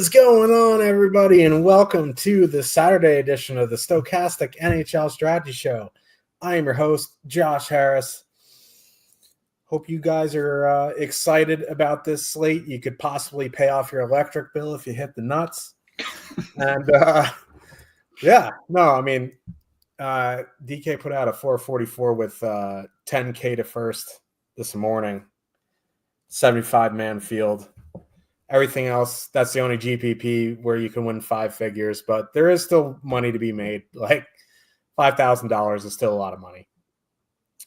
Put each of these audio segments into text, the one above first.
is going on, everybody, and welcome to the Saturday edition of the Stochastic NHL Strategy Show. I am your host, Josh Harris. Hope you guys are excited about this slate. You could possibly pay off your electric bill if you hit the nuts. And DK put out a 444 with 10K to first this morning, 75-man field. Everything else, that's the only GPP where you can win five figures, but there is still money to be made. Like $5,000 is still a lot of money.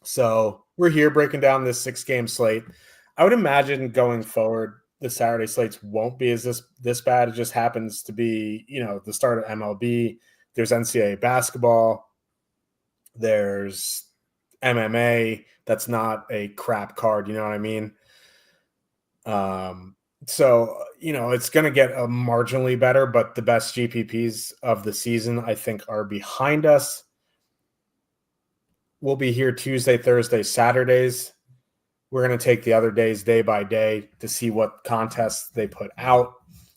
So we're here breaking down this 6-game slate. I would imagine going forward, the Saturday slates won't be as this bad. It just happens to be, the start of MLB. There's NCAA basketball. There's MMA. That's not a crap card. You know what I mean? So, it's going to get marginally better, but the best GPPs of the season, I think, are behind us. We'll be here Tuesday, Thursday, Saturdays. We're going to take the other days day by day to see what contests they put out,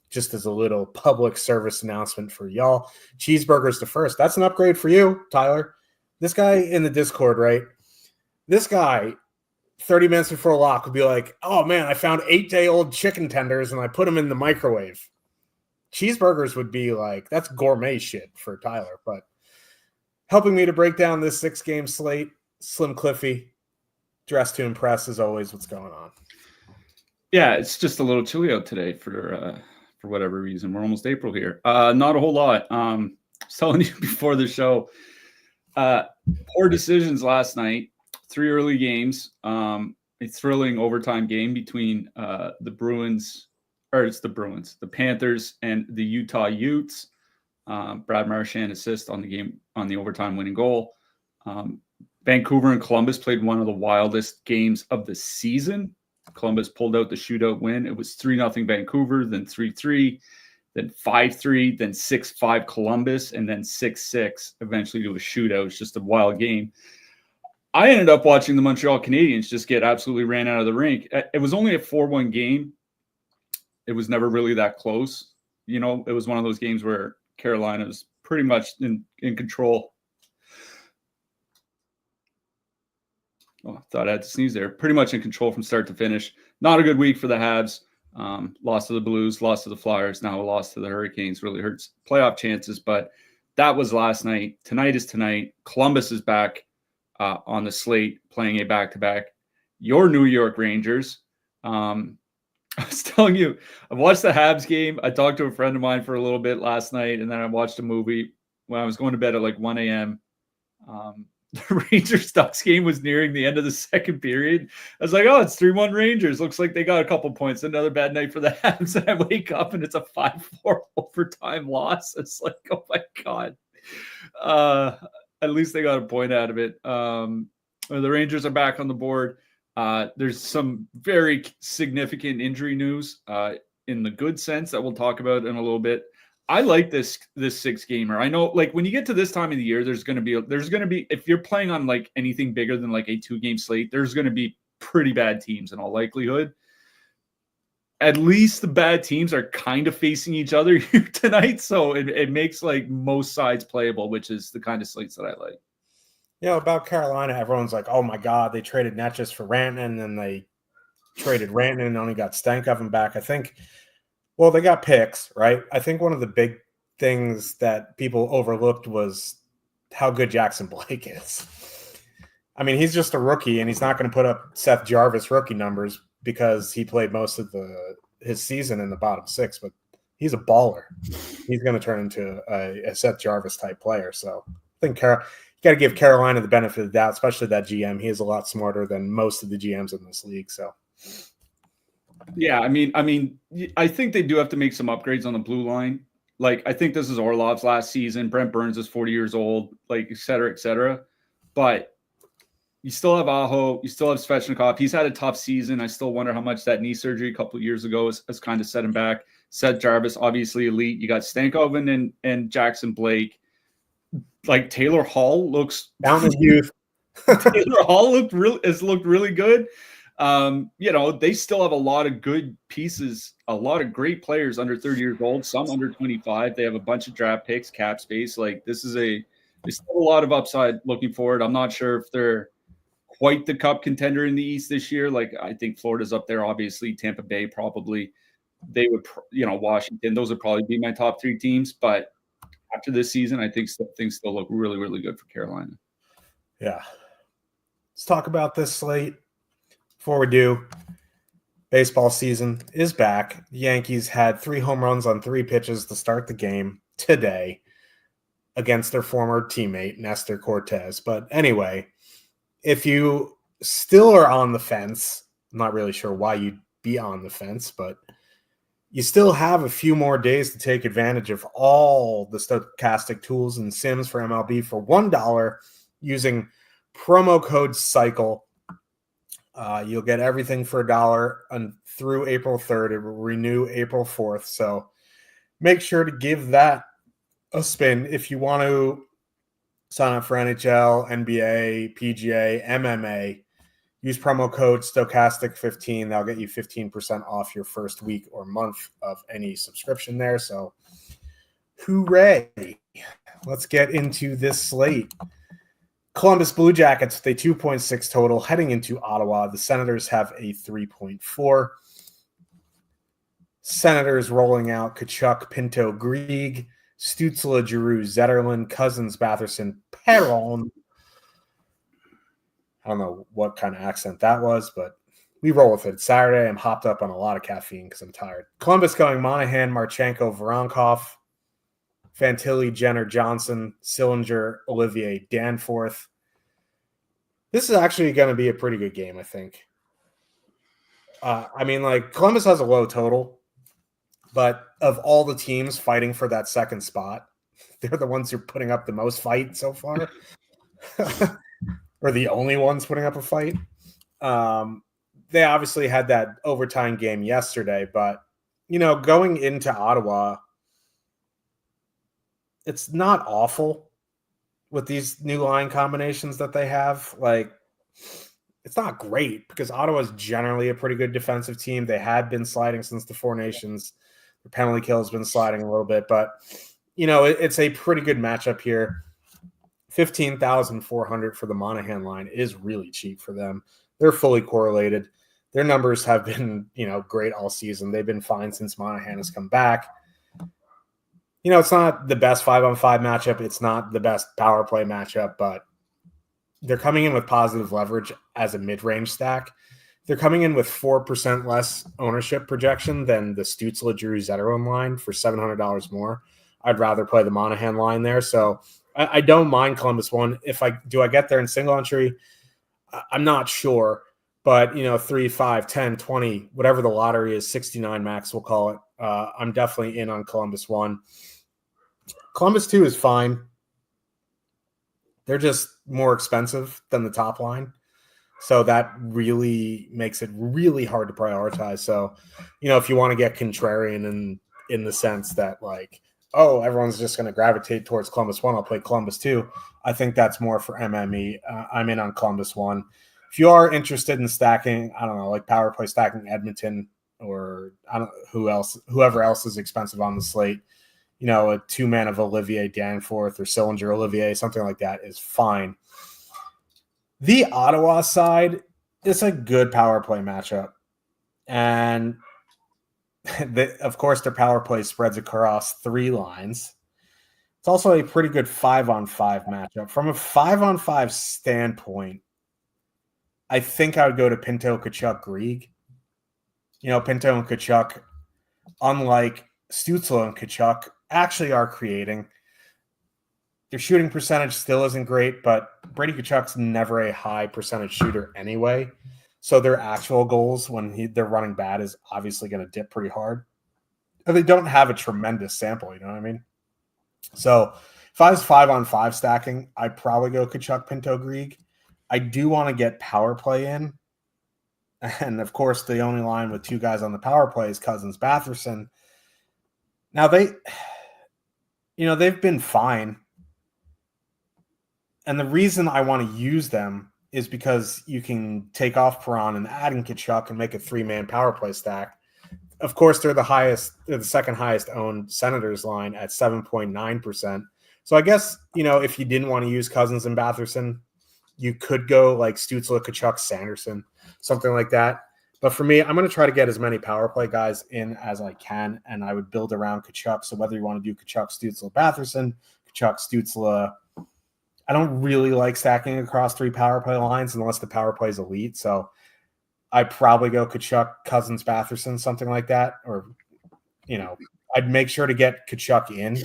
just as a little public service announcement for y'all. Cheeseburgers to first. That's an upgrade for you, Tyler. This guy in the Discord, right? This guy 30 minutes before lock would be like, oh man, I found 8-day-old chicken tenders and I put them in the microwave. Cheeseburgers would be like, that's gourmet shit for Tyler. But helping me to break down this 6-game slate, Slim Cliffy, dressed to impress as always. What's going on? Yeah, it's just a little chilly out today for whatever reason. We're almost April here. Not a whole lot. I was telling you before the show, poor decisions last night. 3 early games, a thrilling overtime game between the Panthers and the Utah Utes. Brad Marchand assist on the game on the overtime winning goal. Vancouver and Columbus played one of the wildest games of the season. Columbus pulled out the shootout win. It was 3-0 Vancouver, then 3-3, then 5-3, then 6-5 Columbus, and then 6-6 eventually to a shootout. It's just a wild game. I ended up watching the Montreal Canadiens just get absolutely ran out of the rink. It was only a 4-1 game. It was never really that close. It was one of those games where Carolina was pretty much in control. Oh, I thought I had to sneeze there. Pretty much in control from start to finish. Not a good week for the Habs. Lost to the Blues, lost to the Flyers, now a loss to the Hurricanes. Really hurts playoff chances, but that was last night. Tonight is tonight. Columbus is back on the slate, playing a back-to-back. Your New York Rangers. I was telling you, I watched the Habs game. I talked to a friend of mine for a little bit last night, and then I watched a movie when I was going to bed at like 1 a.m. The Rangers-Ducks game was nearing the end of the second period. I was like, oh, it's 3-1 Rangers. Looks like they got a couple points. Another bad night for the Habs. And I wake up, and it's a 5-4 overtime loss. It's like, oh, my God. At least they got a point out of it. The Rangers are back on the board. There's some very significant injury news in the good sense that we'll talk about in a little bit. I like this 6-gamer. I know, like, when you get to this time of the year, there's going to be if you're playing on like anything bigger than like a 2-game slate, there's going to be pretty bad teams in all likelihood. At least the bad teams are kind of facing each other here tonight. So it makes like most sides playable, which is the kind of slates that I like. About Carolina, everyone's like, oh my God, they traded Netjes for Rantanen, and then they traded Rantanen and only got Stankov back. I think, they got picks, right? I think one of the big things that people overlooked was how good Jackson Blake is. I mean, he's just a rookie, and he's not going to put up Seth Jarvis rookie numbers because he played most of his season in the bottom 6, but he's a baller. He's going to turn into a Seth Jarvis type player. So I think you got to give Carolina the benefit of the doubt, especially that GM. He is a lot smarter than most of the GMs in this league. So, yeah, I mean, I think they do have to make some upgrades on the blue line. Like, I think this is Orlov's last season. Brent Burns is 40 years old, like, et cetera, et cetera. But you still have Aho. You still have Svechnikov. He's had a tough season. I still wonder how much that knee surgery a couple of years ago has kind of set him back. Seth Jarvis, obviously elite. You got Stankoven and Jackson Blake. Like, Taylor Hall looks down with youth. Taylor Hall has looked really good. They still have a lot of good pieces, a lot of great players under 30 years old, some under 25. They have a bunch of draft picks, cap space. Like there's still a lot of upside looking forward. I'm not sure if they're quite the cup contender in the East this year. Like I think Florida's up there, obviously. Tampa Bay probably. They would, Washington. Those would probably be my top 3 teams. But after this season, I think things still look really, really good for Carolina. Yeah. Let's talk about this slate. Before we do, baseball season is back. The Yankees had 3 home runs on 3 pitches to start the game today against their former teammate, Nestor Cortez. But anyway, if you still are on the fence, I'm not really sure why you'd be on the fence, but you still have a few more days to take advantage of all the stochastic tools and sims for MLB for $1 using promo code CYCLE. You'll get everything for $1 through April 3rd. It will renew April 4th. So make sure to give that a spin if you want to sign up for NHL, NBA, PGA, MMA. Use promo code Stochastic15. That'll get you 15% off your first week or month of any subscription there. So, hooray. Let's get into this slate. Columbus Blue Jackets with a 2.6 total heading into Ottawa. The Senators have a 3.4. Senators rolling out Tkachuk, Pinto, Grieg, Stützle, Giroux, Zetterlund, Cousins, Batherson, Perron. I don't know what kind of accent that was, but we roll with it. It's Saturday. I'm hopped up on a lot of caffeine because I'm tired. Columbus going Monahan, Marchenko, Voronkov, Fantilli, Jenner, Johnson, Sillinger, Olivier, Danforth. This is actually going to be a pretty good game, I think. Columbus has a low total, but of all the teams fighting for that second spot, they're the ones who are putting up the most fight so far. Or the only ones putting up a fight. They obviously had that overtime game yesterday, but, going into Ottawa, it's not awful with these new line combinations that they have. Like, it's not great because Ottawa's generally a pretty good defensive team. They had been sliding since the Four Nations. The penalty kill has been sliding a little bit, but, it's a pretty good matchup here. 15,400 for the Monahan line is really cheap for them. They're fully correlated. Their numbers have been, great all season. They've been fine since Monahan has come back. It's not the best 5-on-5 matchup. It's not the best power play matchup, but they're coming in with positive leverage as a mid-range stack. They're coming in with 4% less ownership projection than the Stützle, Giroux, Zetterlund line for $700 more. I'd rather play the Monahan line there. So I don't mind Columbus one. Do I get there in single entry? I'm not sure, but 3, 5, 10, 20, whatever the lottery is, 69 max, we'll call it. I'm definitely in on Columbus one. Columbus 2 is fine. They're just more expensive than the top line. So that really makes it really hard to prioritize. So, if you want to get contrarian in the sense that everyone's just going to gravitate towards Columbus 1, I'll play Columbus 2. I think that's more for MME. I'm in on Columbus 1. If you are interested in stacking, I don't know, power play stacking Edmonton or whoever else is expensive on the slate, a 2-man of Olivier, Danforth, or Sillinger, Olivier, something like that is fine. The Ottawa side is a good power play matchup. And of course, their power play spreads across 3 lines. It's also a pretty good 5-on-5 matchup. From a 5-on-5 standpoint, I think I would go to Pinto, Tkachuk, Grieg. Pinto and Tkachuk, unlike Stützle and Tkachuk, actually are creating. Their shooting percentage still isn't great, but Brady Tkachuk's never a high percentage shooter anyway. So their actual goals when they're running bad is obviously going to dip pretty hard. And they don't have a tremendous sample, you know what I mean? So if I was 5-on-5 stacking, I'd probably go Tkachuk, Pinto, Grieg. I do want to get power play in. And of course, the only line with 2 guys on the power play is Cousins, Batherson. Now they've been fine. And the reason I want to use them is because you can take off Perron and add in Tkachuk and make a 3-man power play stack. Of course, they're the second highest owned Senators line at 7.9%. So I guess, if you didn't want to use Cousins and Batherson, you could go like Stützle, Tkachuk, Sanderson, something like that. But for me, I'm going to try to get as many power play guys in as I can, and I would build around Tkachuk. So whether you want to do Tkachuk, Stützle, Batherson, Tkachuk, Stützle, I don't really like stacking across 3 power play lines unless the power play is elite. So I'd probably go Tkachuk, Cousins, Batherson, something like that. Or, I'd make sure to get Tkachuk in.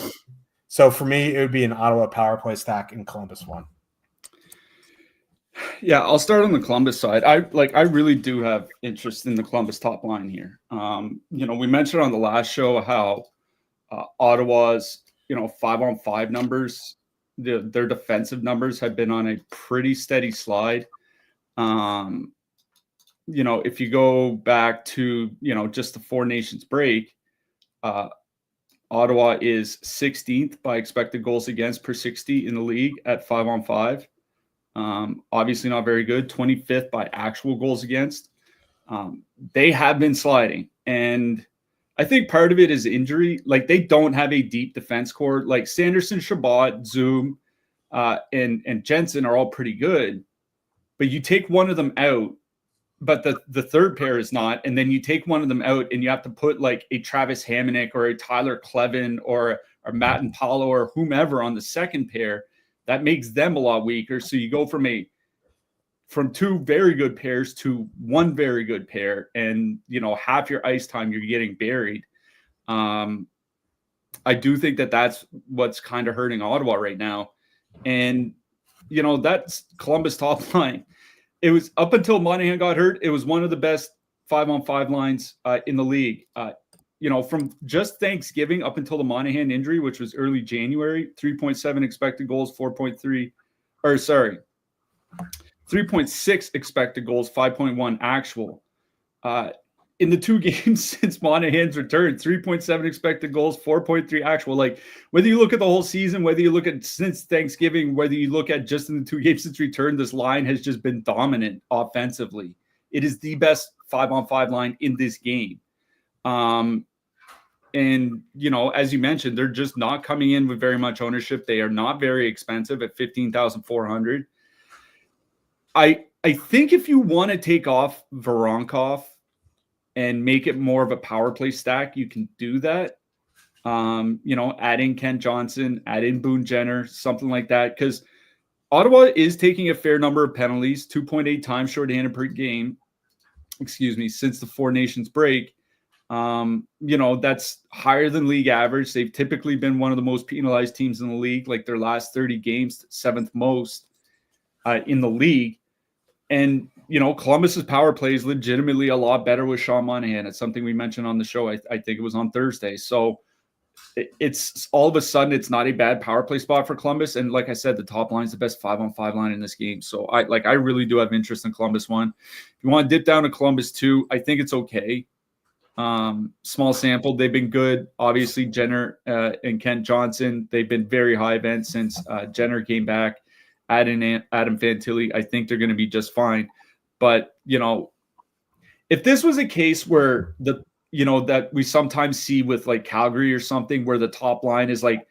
So for me, it would be an Ottawa power play stack in Columbus one. Yeah, I'll start on the Columbus side. I really do have interest in the Columbus top line here. We mentioned on the last show how Ottawa's, 5-on-5 numbers, their defensive numbers have been on a pretty steady slide. If you go back to, just the Four Nations break, Ottawa is 16th by expected goals against per 60 in the league at 5-on-5. Obviously not very good. 25th by actual goals against. They have been sliding, and I think part of it is injury. Like, they don't have a deep defense core. Like Sanderson, Chabot, Zoom, and Jensen are all pretty good, but you take one of them out, but the third pair is not, and then you take one of them out and you have to put like a Travis Hamonic or a Tyler Clevin or Matt and Paulo or whomever on the second pair. That makes them a lot weaker. So you go from 2 very good pairs to 1 very good pair, and half your ice time you're getting buried. I do think that's what's kind of hurting Ottawa right now. And that's Columbus top line. It was up until Monahan got hurt, it was one of the best 5-on-5 lines in the league. From just Thanksgiving up until the Monahan injury, which was early January, 3.7 expected goals, 3.6 expected goals, 5.1 actual. In the 2 games since Monahan's return, 3.7 expected goals, 4.3 actual. Like, whether you look at the whole season, whether you look at since Thanksgiving, whether you look at just in the 2 games since return, this line has just been dominant offensively. It is the best 5-on-5 line in this game. And, as you mentioned, they're just not coming in with very much ownership. They are not very expensive at $15,400. I think if you want to take off Voronkov and make it more of a power play stack, you can do that. Add in Kent Johnson, add in Boone Jenner, something like that. Because Ottawa is taking a fair number of penalties, 2.8 times shorthanded per game, since the Four Nations break. That's higher than league average. They've typically been one of the most penalized teams in the league, like their last 30 games, 7th most in the league. And, Columbus's power play is legitimately a lot better with Sean Monahan. It's something we mentioned on the show. I think it was on Thursday. So it's all of a sudden, it's not a bad power play spot for Columbus. And like I said, the top line is the best 5-on-5 line in this game. So I really do have interest in Columbus 1. If you want to dip down to Columbus 2, I think it's okay. Small sample. They've been good. Obviously, Jenner and Kent Johnson, they've been very high event since Jenner came back. Add in Adam Fantilli, I think they're going to be just fine. But, if this was a case where that we sometimes see with like Calgary or something, where the top line is like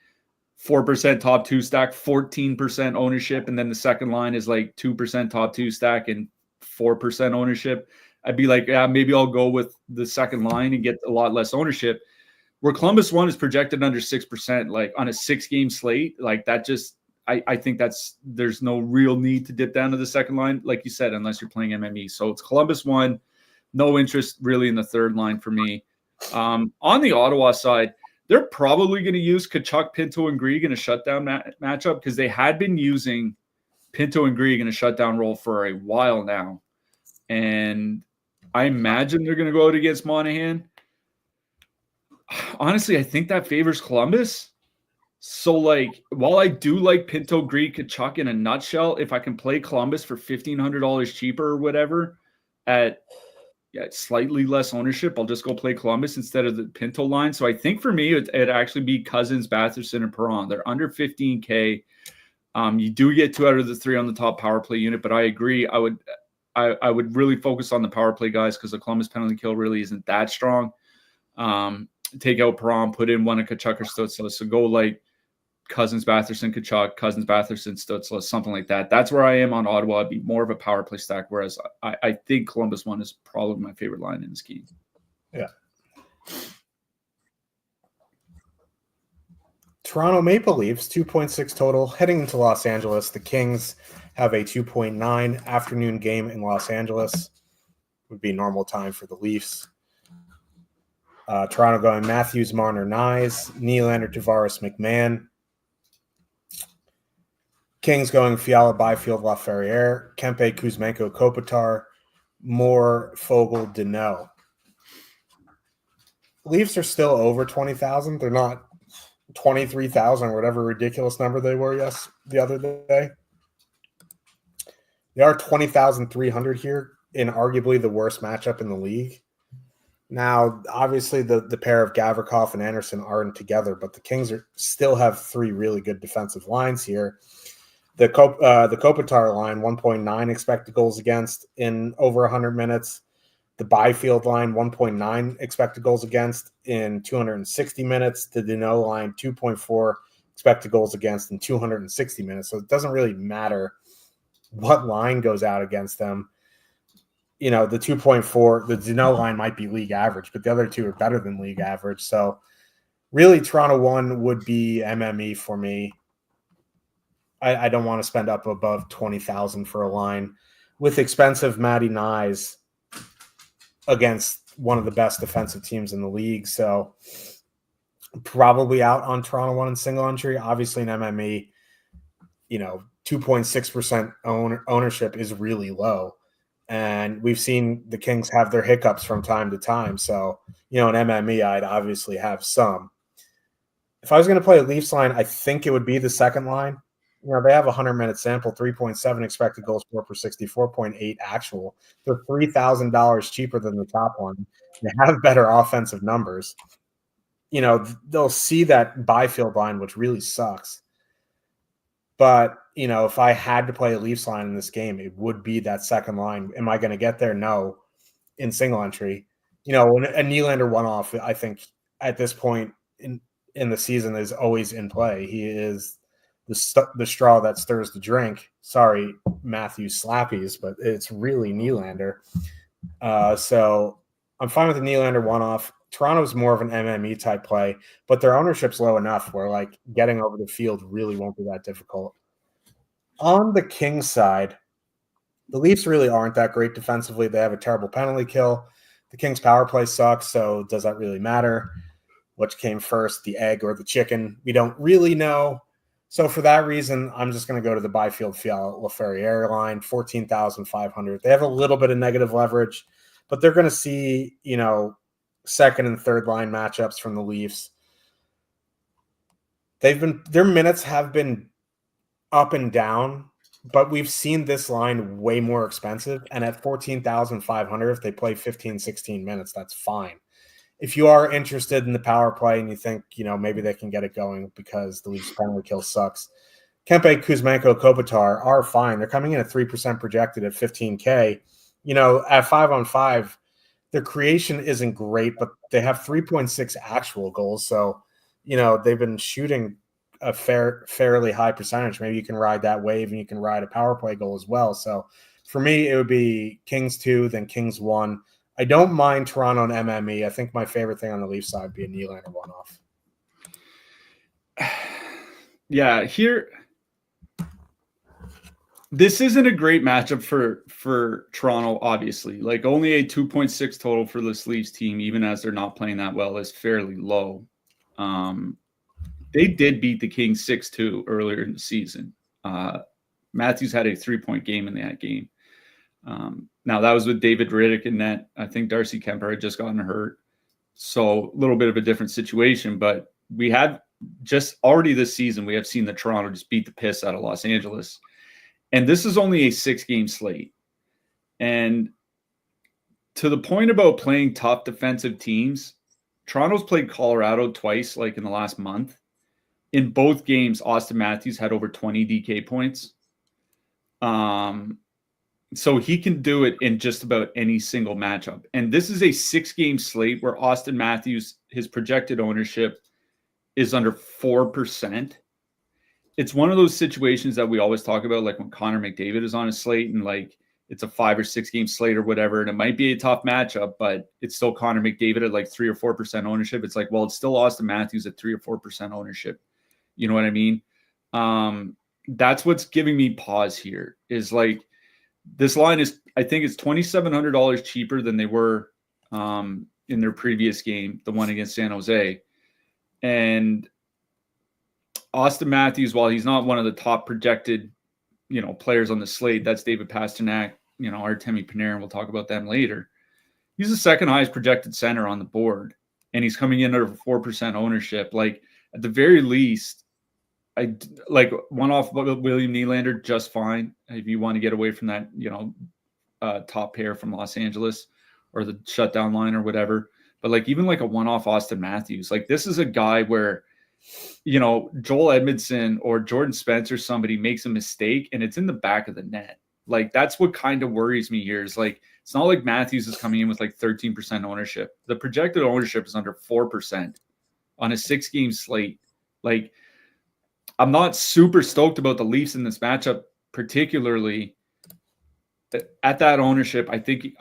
4% top 2 stack, 14% ownership, and then the second line is like 2% top 2 stack and 4% ownership, I'd be like, yeah, maybe I'll go with the second line and get a lot less ownership. Where Columbus 1 is projected under 6%, like on a 6-game slate, like that just, I think there's no real need to dip down to the second line, like you said, unless you're playing MME. So it's Columbus 1, no interest really in the third line for me. On the Ottawa side, they're probably going to use Tkachuk, Pinto, and Grieg in a shutdown matchup, because they had been using Pinto and Grieg in a shutdown role for a while now. And I imagine they're going to go out against Monahan. Honestly, I think that favors Columbus. So, like, while I do like Pinto, Grieg, Tkachuk in a nutshell, if I can play Columbus for $1,500 cheaper or whatever at slightly less ownership, I'll just go play Columbus instead of the Pinto line. So I think for me, it'd actually be Cousins, Batherson, and Perron. They're under $15K. You do get 2 out of the 3 on the top power play unit, but I agree. I would really focus on the power play guys because the Columbus penalty kill really isn't that strong. Take out Perron, put in one of Kachuk or Stützle. So go like Cousins, Batherson, Kachuk, Cousins, Batherson, Stützle, something like that. That's where I am on Ottawa. It'd be more of a power play stack, whereas I think Columbus 1 is probably my favorite line in this game. Yeah. Toronto Maple Leafs, 2.6 total. Heading into Los Angeles, the Kings have a 2.9 afternoon game in Los Angeles. Would be normal time for the Leafs. Toronto going Matthews, Marner, Nyes, Nylander, Tavares, McMahon. Kings going Fiala, Byfield, Laferriere, Kempe, Kuzmenko, Kopitar, Moore, Fogle, Deneau. Leafs are still over 20,000. They're not 23,000 or whatever ridiculous number they were the other day. They are 20,300 here in arguably the worst matchup in the league. Now, obviously, the pair of Gavrikov and Anderson aren't together, but the Kings still have 3 really good defensive lines here. The Kopitar line, 1.9 expected goals against in over 100 minutes. The Byfield line, 1.9 expected goals against in 260 minutes. The Deneau line, 2.4 expected goals against in 260 minutes. So it doesn't really matter what line goes out against them. The 2.4, the Deneau line might be league average, but the other 2 are better than league average. So really, Toronto 1 would be MME for me. I don't want to spend up above 20,000 for a line with expensive Matty Nyes against one of the best defensive teams in the league. So probably out on Toronto 1 in single entry. Obviously, in MME, 2.6% ownership is really low. And we've seen the Kings have their hiccups from time to time. So, in MME, I'd obviously have some. If I was going to play a Leafs line, I think it would be the second line. They have a 100-minute sample, 3.7 expected goals for per 60, 4.8 actual. They're $3,000 cheaper than the top one. They have better offensive numbers. They'll see that Byfield line, which really sucks. But, if I had to play a Leafs line in this game, it would be that second line. Am I going to get there? No. In single entry. When a Nylander one-off, I think at this point in the season is always in play. He is the straw that stirs the drink. Sorry, Matthew Slappies, but it's really Nylander. So I'm fine with the Nylander one-off. Toronto's more of an MME type play, but their ownership's low enough where getting over the field really won't be that difficult. On the Kings side, the Leafs really aren't that great defensively. They have a terrible penalty kill. The Kings power play sucks, so does that really matter? Which came first, the egg or the chicken? We don't really know. So for that reason, I'm just going to go to the Byfield Fiala Laferriere line, 14,500. They have a little bit of negative leverage, but they're going to see, second and third line matchups from the Leafs. Their minutes have been up and down, but we've seen this line way more expensive. And at 14,500, if they play 15, 16 minutes, that's fine. If you are interested in the power play and you think, maybe they can get it going because the Leafs penalty kill sucks, Kempe, Kuzmenko, Kopitar are fine. They're coming in at 3% projected at 15K. At 5-on-5, their creation isn't great, but they have 3.6 actual goals. So, they've been shooting a fairly high percentage. Maybe you can ride that wave and you can ride a power play goal as well. So for me, it would be Kings 2, then Kings 1. I don't mind Toronto and MME. I think my favorite thing on the Leafs side would be a Nylander one-off. Yeah, this isn't a great matchup for Toronto, obviously. Only a 2.6 total for this Leafs team, even as they're not playing that well, is fairly low. They did beat the Kings 6-2 earlier in the season. Matthews had a 3-point game in that game. Now, that was with David Riddick in net. I think Darcy Kemper had just gotten hurt. So a little bit of a different situation. But we had just already this season, we have seen the Toronto just beat the piss out of Los Angeles. And this is only a 6-game slate. And to the point about playing tough defensive teams, Toronto's played Colorado twice, in the last month. in both games, Austin Matthews had over 20 DK points. So he can do it in just about any single matchup. And this is a 6-game slate where Austin Matthews, his projected ownership is under 4%. It's one of those situations that we always talk about, like when Connor McDavid is on a slate and like it's a 5 or 6 game slate or whatever, and it might be a tough matchup, but it's still Connor McDavid at like 3 or 4% ownership. It's like, well, it's still Austin Matthews at 3 or 4% ownership. You know what I mean? That's what's giving me pause here is like, this line is, I think it's $2,700 cheaper than they were in their previous game, the one against San Jose. And Austin Matthews, while he's not one of the top projected, players on the slate, that's David Pastrnak, Artemi Panarin, we'll talk about them later. He's the second highest projected center on the board, and he's coming in at 4% ownership. Like, at the very least, I like one off William Nylander just fine if you want to get away from that, top pair from Los Angeles or the shutdown line or whatever. But like even like a one-off Austin Matthews, like this is a guy where, Joel Edmondson or Jordan Spencer, somebody makes a mistake and it's in the back of the net. Like that's what kind of worries me here is like, it's not like Matthews is coming in with like 13% ownership. The projected ownership is under 4% on a 6-game slate. Like, I'm not super stoked about the Leafs in this matchup, particularly at that ownership. I think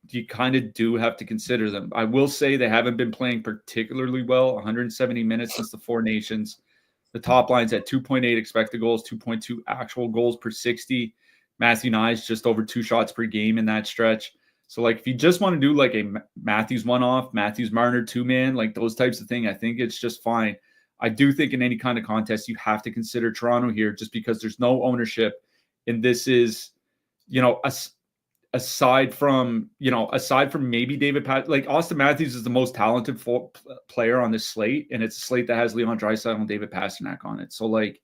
you kind of do have to consider them. I will say they haven't been playing particularly well. 170 minutes since the Four Nations. The top line's at 2.8 expected goals, 2.2 actual goals per 60. Matthew Knies just over 2 shots per game in that stretch. So like if you just want to do like a Matthews one-off, Matthews Marner 2-man, like those types of thing, I think it's just fine. I do think in any kind of contest, you have to consider Toronto here just because there's no ownership. And this is, aside from maybe David Pat, like Austin Matthews is the most talented player on this slate. And it's a slate that has Leon Draisaitl and David Pastrnak on it. So like,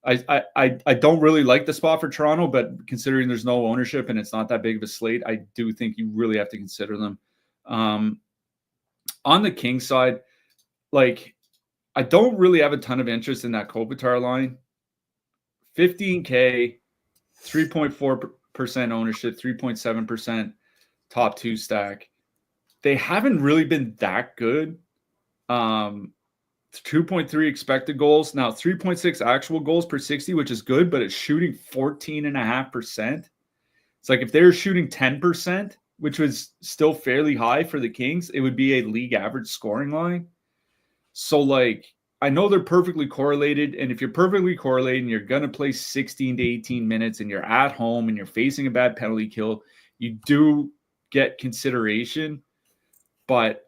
I don't really like the spot for Toronto, but considering there's no ownership and it's not that big of a slate, I do think you really have to consider them. On the Kings side, like, I don't really have a ton of interest in that Kopitar line. 15K, 3.4% ownership, 3.7% top 2 stack. They haven't really been that good. 2.3 expected goals. Now 3.6 actual goals per 60, which is good, but it's shooting 14.5%. It's like if they were shooting 10%, which was still fairly high for the Kings, it would be a league average scoring line. So, like, I know they're perfectly correlated, and if you're perfectly correlated and you're going to play 16 to 18 minutes and you're at home and you're facing a bad penalty kill, you do get consideration. But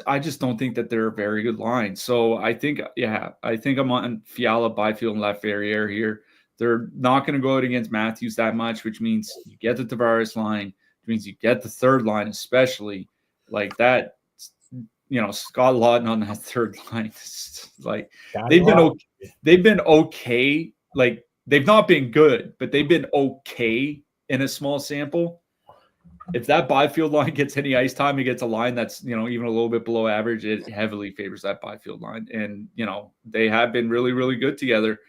I just don't think that they're a very good line. So I think I'm on Fiala, Byfield, and Lafreniere here. They're not going to go out against Matthews that much, which means you get the Tavares line, which means you get the third line, especially like that. Scott Lawton on that third line. Like they've been okay. Like they've not been good, but they've been okay in a small sample. If that Byfield line gets any ice time, it gets a line that's, even a little bit below average, it heavily favors that Byfield line. And, they have been really, really good together.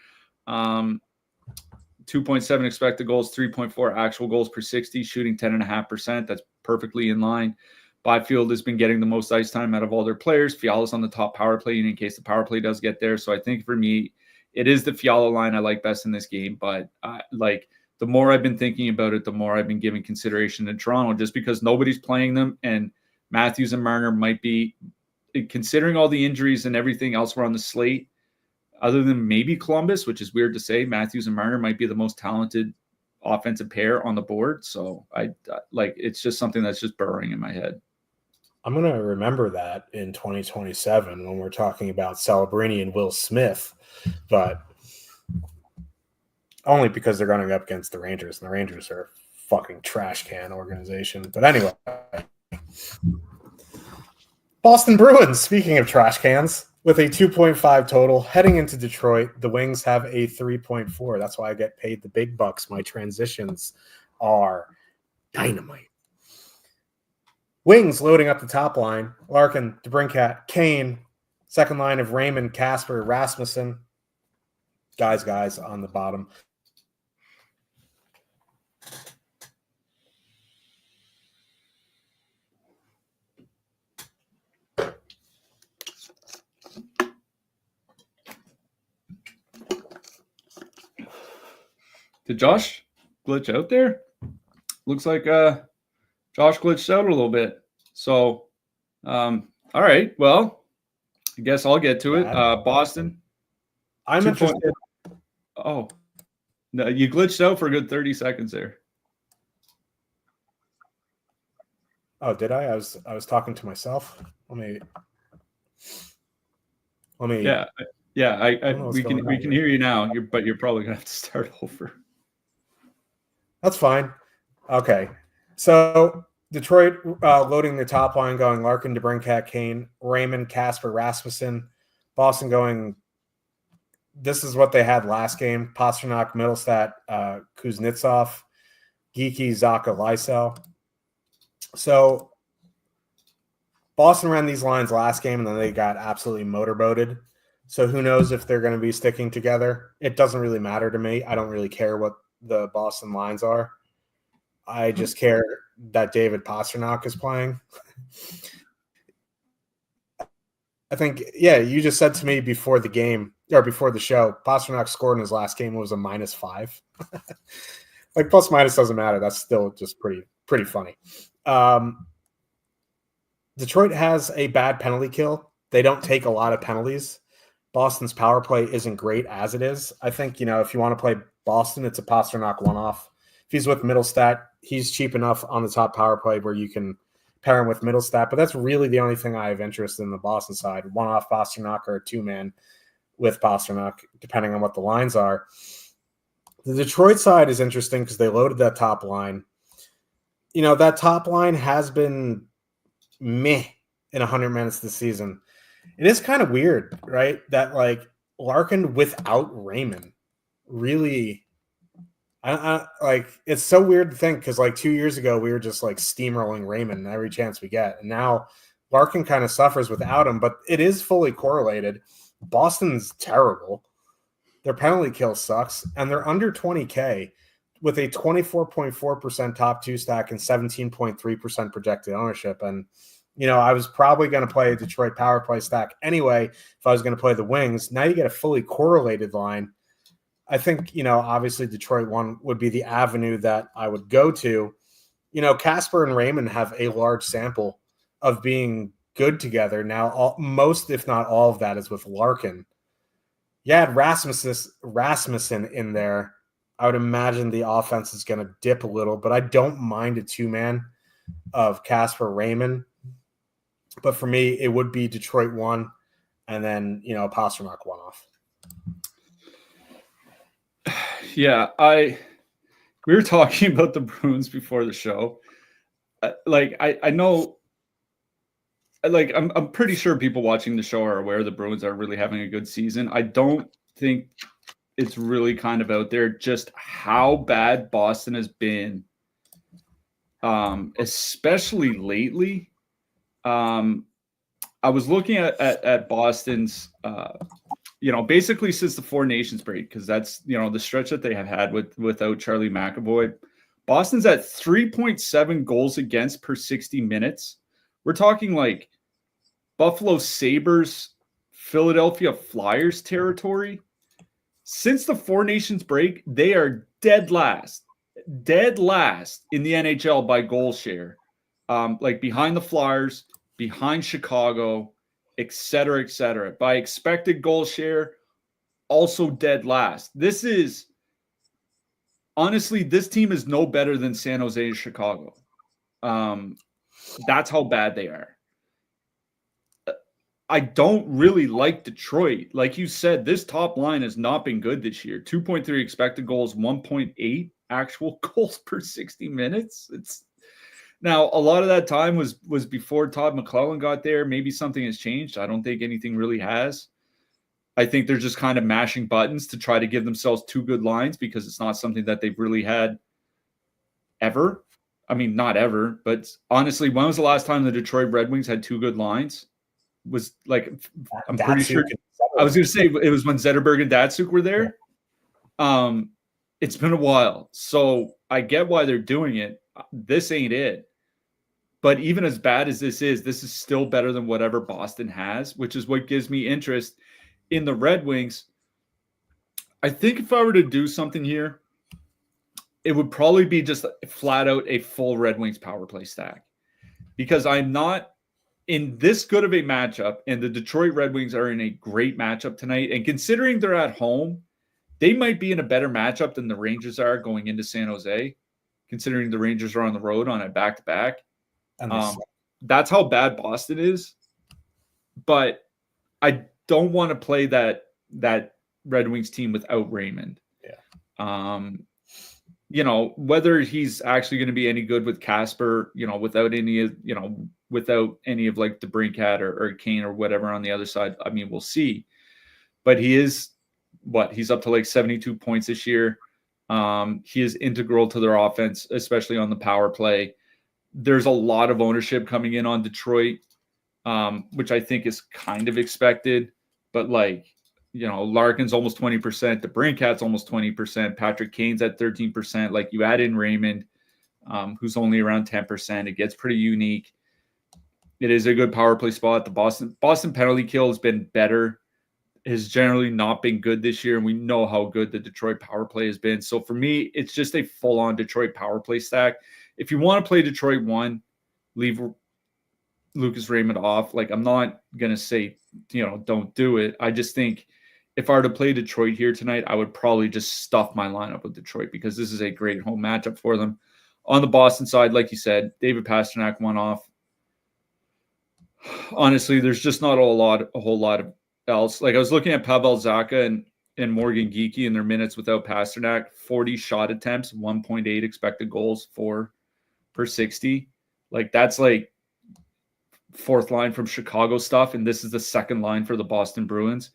2.7 expected goals, 3.4 actual goals per 60, shooting 10.5%. That's perfectly in line. Byfield has been getting the most ice time out of all their players. Fiala's on the top power play in case the power play does get there. So I think for me, it is the Fiala line I like best in this game. But the more I've been thinking about it, the more I've been giving consideration to Toronto, just because nobody's playing them. And Matthews and Marner might be, considering all the injuries and everything elsewhere on the slate, other than maybe Columbus, which is weird to say, Matthews and Marner might be the most talented offensive pair on the board. So it's just something that's just burrowing in my head. I'm going to remember that in 2027 when we're talking about Celebrini and Will Smith, but only because they're going up against the Rangers, and the Rangers are a fucking trash can organization. But anyway, Boston Bruins, speaking of trash cans, with a 2.5 total heading into Detroit, the Wings have a 3.4. That's why I get paid the big bucks. My transitions are dynamite. Wings loading up the top line. Larkin, DeBrincat, Kane, Second line of Raymond, Casper, Rasmussen. Guys on the bottom. Did Josh glitch out there? Looks like Josh glitched out a little bit. So, all right. Well, I guess I'll get to it. Boston. I'm interested. Oh, no, you glitched out for a good 30 seconds there. Oh, did I? I was talking to myself. Let me. Yeah. We can hear you now. But you're probably gonna have to start over. That's fine. Okay. So Detroit loading their top line, going Larkin, DeBrincat, Kane, Raymond, Casper, Rasmussen. Boston going. This is what they had last game: Pastrnak, Middlestat, Kuznetsov, Geeky, Zaka, Lysell. So Boston ran these lines last game, and then they got absolutely motorboated. So who knows if they're going to be sticking together? It doesn't really matter to me. I don't really care what the Boston lines are. I just care that David Pastrnak is playing. I think, you just said to me before the game or before the show, Pastrnak scored in his last game was a -5. Like plus minus doesn't matter. That's still just pretty funny. Detroit has a bad penalty kill. They don't take a lot of penalties. Boston's power play isn't great as it is. I think, if you want to play Boston, it's a Pastrnak one-off. If he's with Middlestat, he's cheap enough on the top power play where you can pair him with Middlestat. But that's really the only thing I have interest in the Boston side. One-off Pastrnak or a two-man with Pastrnak, depending on what the lines are. The Detroit side is interesting because they loaded that top line. That top line has been meh in 100 minutes this season. It is kind of weird, right? That like Larkin without Raymond really, I like it's so weird to think because like 2 years ago we were just like steamrolling Raymond every chance we get, and now Larkin kind of suffers without him. But it is fully correlated. Boston's terrible. Their penalty kill sucks, and they're under 20K with a 24.4% top two stack and 17.3% projected ownership. And I was probably going to play a Detroit power play stack anyway if I was going to play the Wings. Now you get a fully correlated line. I think, obviously Detroit one would be the avenue that I would go to. Casper and Raymond have a large sample of being good together. Now, most, if not all of that is with Larkin. You had Rasmussen in there. I would imagine the offense is going to dip a little, but I don't mind a two-man of Casper Raymond. But for me, it would be Detroit one, and then Pastrnak one off. Yeah, we were talking about the Bruins before the show. I know, I'm pretty sure people watching the show are aware the Bruins are really having a good season. I don't think it's really kind of out there just how bad Boston has been, especially lately. I was looking at Boston's, basically since the Four Nations break, because that's, the stretch that they have had without Charlie McAvoy. Boston's at 3.7 goals against per 60 minutes. We're talking like Buffalo Sabres, Philadelphia Flyers territory. Since the Four Nations break, they are dead last in the NHL by goal share. Behind the Flyers, behind Chicago, et cetera, by expected goal share, also dead last. Honestly, this team is no better than San Jose and Chicago. That's how bad they are. I don't really like Detroit. Like you said, this top line has not been good this year. 2.3 expected goals, 1.8 actual goals per 60 minutes. Now, a lot of that time was before Todd McClellan got there. Maybe something has changed. I don't think anything really has. I think they're just kind of mashing buttons to try to give themselves two good lines because it's not something that they've really had ever. I mean, not ever, but honestly, when was the last time the Detroit Red Wings had two good lines? was like, I'm Datsuk pretty sure. I was going to say it was when Zetterberg and Datsuk were there. Yeah. It's been a while, so I get why they're doing it. This ain't it. But even as bad as this is still better than whatever Boston has, which is what gives me interest in the Red Wings. I think if I were to do something here, it would probably be just flat out a full Red Wings power play stack, because I'm not in this good of a matchup, and the Detroit Red Wings are in a great matchup tonight. And considering they're at home, they might be in a better matchup than the Rangers are going into San Jose, considering the Rangers are on the road on a back-to-back. That's how bad Boston is. But I don't want to play that Red Wings team without Raymond. Yeah. Whether he's actually going to be any good with Casper, without any of like DeBrincat or Kane or whatever on the other side. I mean, we'll see. But he is he's up to like 72 points this year. He is integral to their offense, especially on the power play. There's a lot of ownership coming in on Detroit, which I think is kind of expected. But Larkin's almost 20%, DeBrincat's almost 20%, Patrick Kane's at 13%. Like, you add in Raymond, who's only around 10%. It gets pretty unique. It is a good power play spot. The Boston penalty kill has been better. Has generally not been good this year, and we know how good the Detroit power play has been. So for me, it's just a full-on Detroit power play stack. If you want to play Detroit 1, leave Lucas Raymond off. Like, I'm not going to say, don't do it. I just think if I were to play Detroit here tonight, I would probably just stuff my lineup with Detroit, because this is a great home matchup for them. On the Boston side, like you said, David Pastrnak went off. Honestly, there's just not a whole lot of else. Like, I was looking at Pavel Zacha and Morgan Geekie in their minutes without Pastrnak. 40 shot attempts, 1.8 expected goals for per 60. Like, that's like fourth line from Chicago stuff, and this is the second line for the Boston Bruins.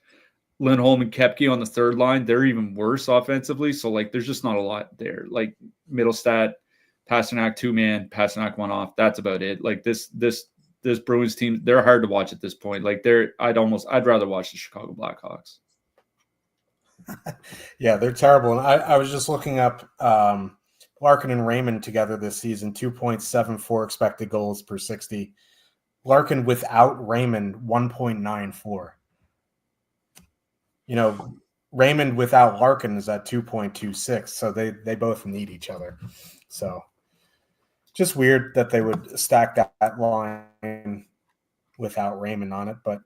Lindholm and Koepke on the third line, they're even worse offensively. So, like, there's just not a lot there. Like, Middlestat, Pastrnak 2-man, Pastrnak went off. That's about it. Like, this Bruins team, they're hard to watch at this point. Like, I'd rather watch the Chicago Blackhawks. Yeah, they're terrible. And I was just looking up Larkin and Raymond together this season, 2.74 expected goals per 60. Larkin without Raymond, 1.94. Raymond without Larkin is at 2.26. So they both need each other. So just weird that they would stack that line without Raymond on it, but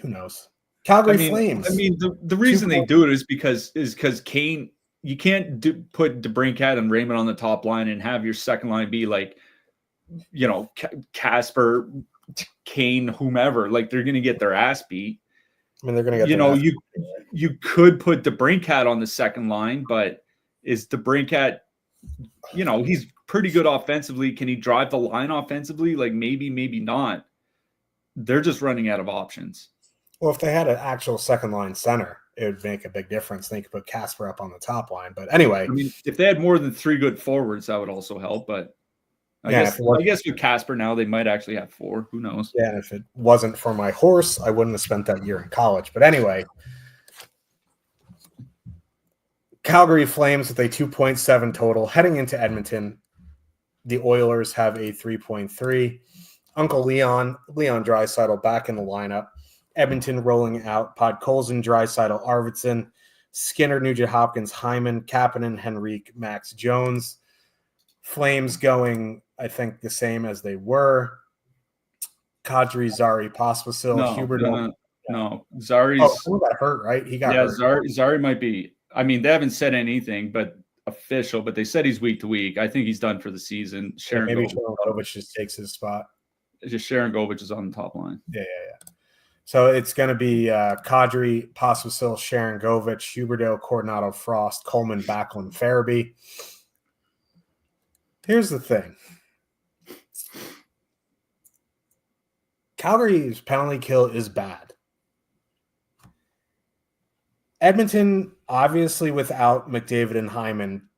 who knows? Calgary Flames. I mean, the reason they do it is because Kane, you can't put DeBrincat and Raymond on the top line and have your second line be like, Casper, Kane, whomever. Like, they're going to get their ass beat. I mean, they're going to get you could put DeBrincat on the second line, but is DeBrincat, he's pretty good offensively. Can he drive the line offensively? Like, maybe not. They're just running out of options. Well, if they had an actual second line center, it would make a big difference. They could put Casper up on the top line. But anyway, I mean, if they had more than 3 good forwards, that would also help. But I guess with Casper now, they might actually have 4. Who knows? Yeah, and if it wasn't for my horse, I wouldn't have spent that year in college. But anyway, Calgary Flames with a 2.7 total heading into Edmonton. The Oilers have a 3.3. Uncle Leon Draisaitl back in the lineup. Edmonton rolling out Podkolzin, Draisaitl, Arvidsson, Skinner, Nugent Hopkins, Hyman, Kapanen, Henrique, Max Jones. Flames going, I think, the same as they were. Kadri, Zari, Pospisil, Huberdeau. No. Zari's he got hurt, right? He got hurt. Zari might be. I mean, they haven't said anything but official, but they said he's week to week. I think he's done for the season. Maybe Sharangovich just takes his spot. Just Sharangovich is on the top line. Yeah. So it's going to be Kadri, Pospisil, Sharangovich, Huberdeau, Coronado, Frost, Coleman, Backlund, Farabee. Here's the thing. Calgary's penalty kill is bad. Edmonton, obviously without McDavid and Hyman,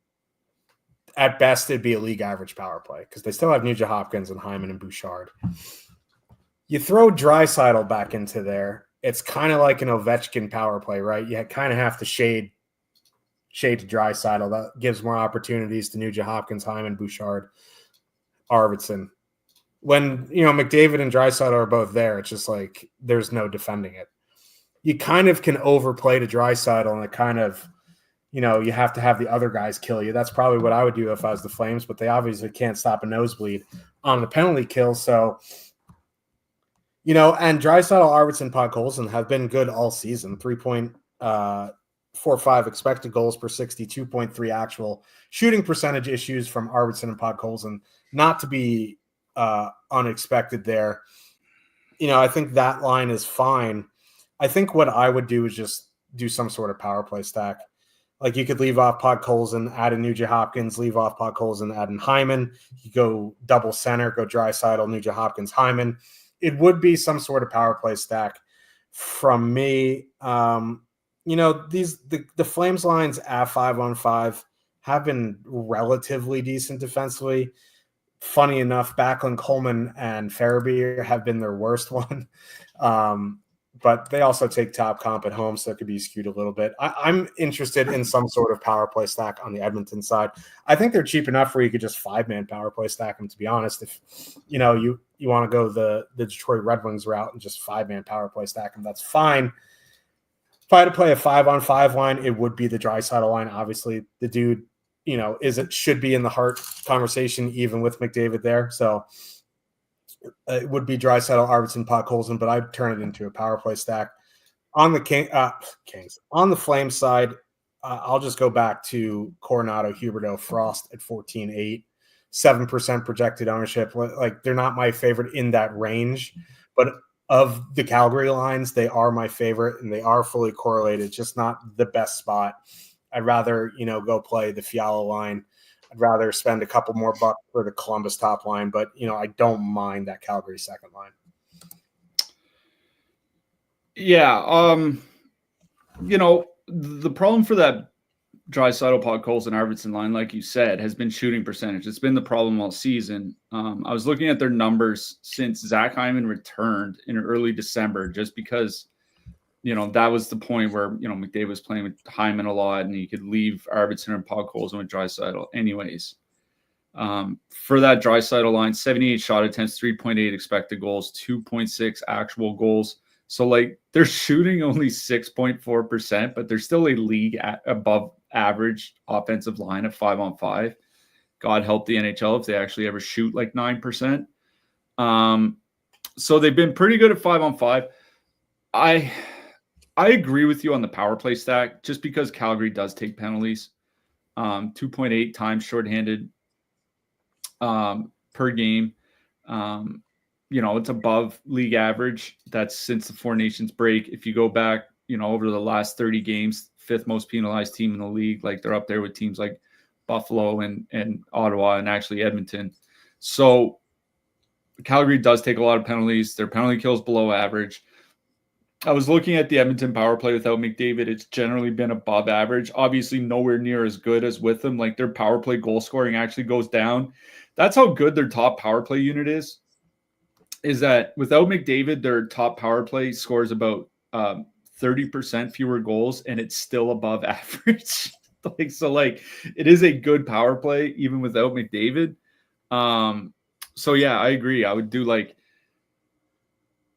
at best it'd be a league average power play because they still have Nugent Hopkins and Hyman and Bouchard. You throw Draisaitl back into there, it's kind of like an Ovechkin power play, right? You kind of have to shade to Draisaitl. That gives more opportunities to Nugent Hopkins, Hyman, Bouchard, Arvidsson. When, McDavid and Draisaitl are both there, it's just like there's no defending it. You kind of can overplay to Draisaitl, and it kind of, you have to have the other guys kill you. That's probably what I would do if I was the Flames, but they obviously can't stop a nosebleed on the penalty kill. So, and Draisaitl, Arvidsson, Podkolzin have been good all season. 3.45 expected goals per 60, 2.3 actual shooting percentage issues from Arvidsson and Podkolzin. Not to be unexpected there. I think that line is fine. I think what I would do is just do some sort of power play stack. Like you could leave off Podkolzin, add in Nugent Hopkins, leave off Podkolzin, add in Hyman. You go double center, go Draisaitl, Nugent Hopkins, Hyman. It would be some sort of power play stack from me. The Flames lines at 5-on-5 have been relatively decent defensively. Funny enough, Backlund, Coleman, and Farabee have been their worst one. But they also take top comp at home, so it could be skewed a little bit. I'm interested in some sort of power play stack on the Edmonton side. I think they're cheap enough where you could just 5-man power play stack them, to be honest. If, you want to go the Detroit Red Wings route and just 5-man power play stack them, that's fine. If I had to play a 5-on-5 line, it would be the Draisaitl line. Obviously, the dude, should be in the Hart conversation, even with McDavid there. So it would be Draisaitl, Arvidsson, Podkolzin, but I'd turn it into a power play stack. On the Kings, on the Flames side, I'll just go back to Coronado, Huberdeau, Frost at 14.8, 7% projected ownership. Like they're not my favorite in that range, but of the Calgary lines, they are my favorite and they are fully correlated, just not the best spot. I'd rather, go play the Fiala line. I'd rather spend a couple more bucks for the Columbus top line, but, I don't mind that Calgary second line. Yeah. The problem for that Draisaitl, Podkolzin, and Arvidsson line, like you said, has been shooting percentage. It's been the problem all season. I was looking at their numbers since Zach Hyman returned in early December, just because that was the point where, McDavid was playing with Hyman a lot and he could leave Arvidsson and Podkolzin with Draisaitl anyways. For that Draisaitl line, 78 shot attempts, 3.8 expected goals, 2.6 actual goals. So, they're shooting only 6.4%, but they're still a league above average offensive line at 5-on-5. God help the NHL if they actually ever shoot 9%. So they've been pretty good at 5-on-5. I agree with you on the power play stack, just because Calgary does take penalties. 2.8 times shorthanded per game. It's above league average. That's since the Four Nations break. If you go back, over the last 30 games, fifth most penalized team in the league. They're up there with teams like Buffalo and Ottawa and actually Edmonton. So Calgary does take a lot of penalties. Their penalty kills below average. I was looking at the Edmonton power play without McDavid. It's generally been above average. Obviously, nowhere near as good as with them. Their power play goal scoring actually goes down. That's how good their top power play unit is that without McDavid, their top power play scores about 30% fewer goals, and it's still above average. It is a good power play even without McDavid. So yeah, I agree. I would do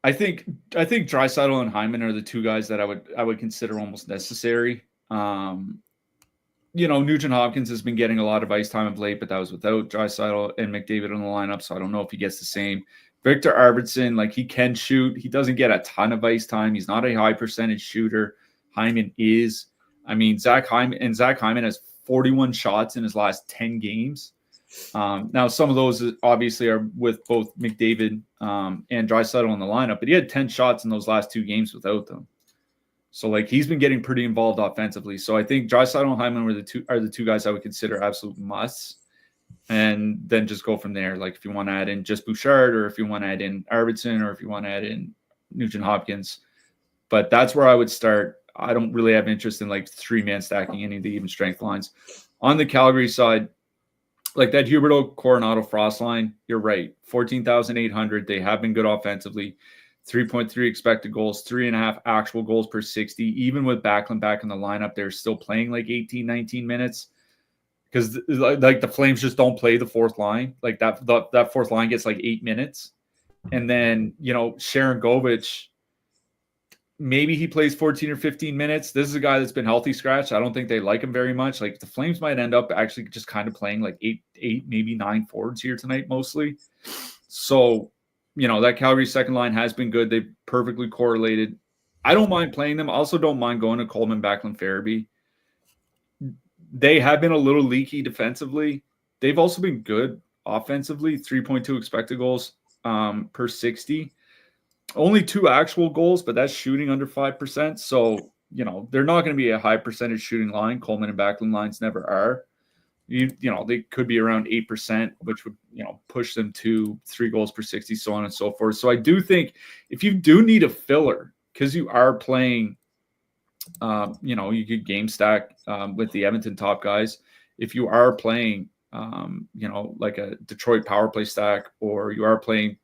I think Draisaitl and Hyman are the two guys that I would consider almost necessary. Nugent Hopkins has been getting a lot of ice time of late, but that was without Draisaitl and McDavid on the lineup, so I don't know if he gets the same. Victor Arvidsson, he can shoot. He doesn't get a ton of ice time. He's not a high percentage shooter. Hyman is. Zach Hyman has 41 shots in his last 10 games. Now, some of those obviously are with both McDavid and Draisaitl in the lineup, but he had 10 shots in those last two games without them. So, he's been getting pretty involved offensively. So, I think Draisaitl and Hyman are the two guys I would consider absolute musts, and then just go from there. If you want to add in just Bouchard, or if you want to add in Arvidsson, or if you want to add in Nugent Hopkins. But that's where I would start. I don't really have interest in 3-man stacking any of the even strength lines. On the Calgary side, like that Huberdeau Coronado Frost line, you're right. 14,800. They have been good offensively. 3.3 expected goals, 3.5 actual goals per 60. Even with Backlund back in the lineup, they're still playing like 18, 19 minutes because like the Flames just don't play the fourth line. Like that fourth line gets like 8 minutes. And then, Sharon Govich, maybe he plays 14 or 15 minutes. This is a guy that's been healthy scratch. I don't think they like him very much. Like the Flames might end up actually just kind of playing like eight, maybe 9 forwards here tonight mostly. So, that Calgary second line has been good. They've perfectly correlated. I don't mind playing them. I also don't mind going to Coleman, Backlund, Farabee. They have been a little leaky defensively. They've also been good offensively, 3.2 expected goals per 60. Only 2 actual goals, but that's shooting under 5%. So, they're not going to be a high percentage shooting line. Coleman and Backlund lines never are. They could be around 8%, which would, push them to 3 goals per 60, so on and so forth. So I do think if you do need a filler, because you are playing, you could game stack with the Edmonton top guys. If you are playing, like a Detroit power play stack, or you are playing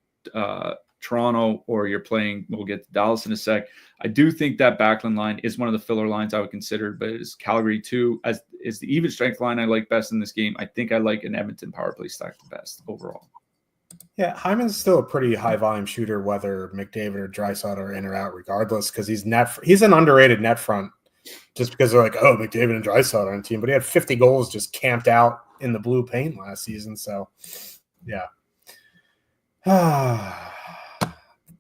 Toronto, or you're playing, we'll get to Dallas in a sec. I do think that Backlund line is one of the filler lines I would consider, but it's Calgary too, as is the even strength line I like best in this game. I think I like an Edmonton power play stack the best overall. Yeah, Hyman's still a pretty high volume shooter, whether McDavid or Draisaitl are in or out, regardless, because he's an underrated net front, just because they're like, oh, McDavid and Draisaitl are on the team, but he had 50 goals just camped out in the blue paint last season. So, yeah.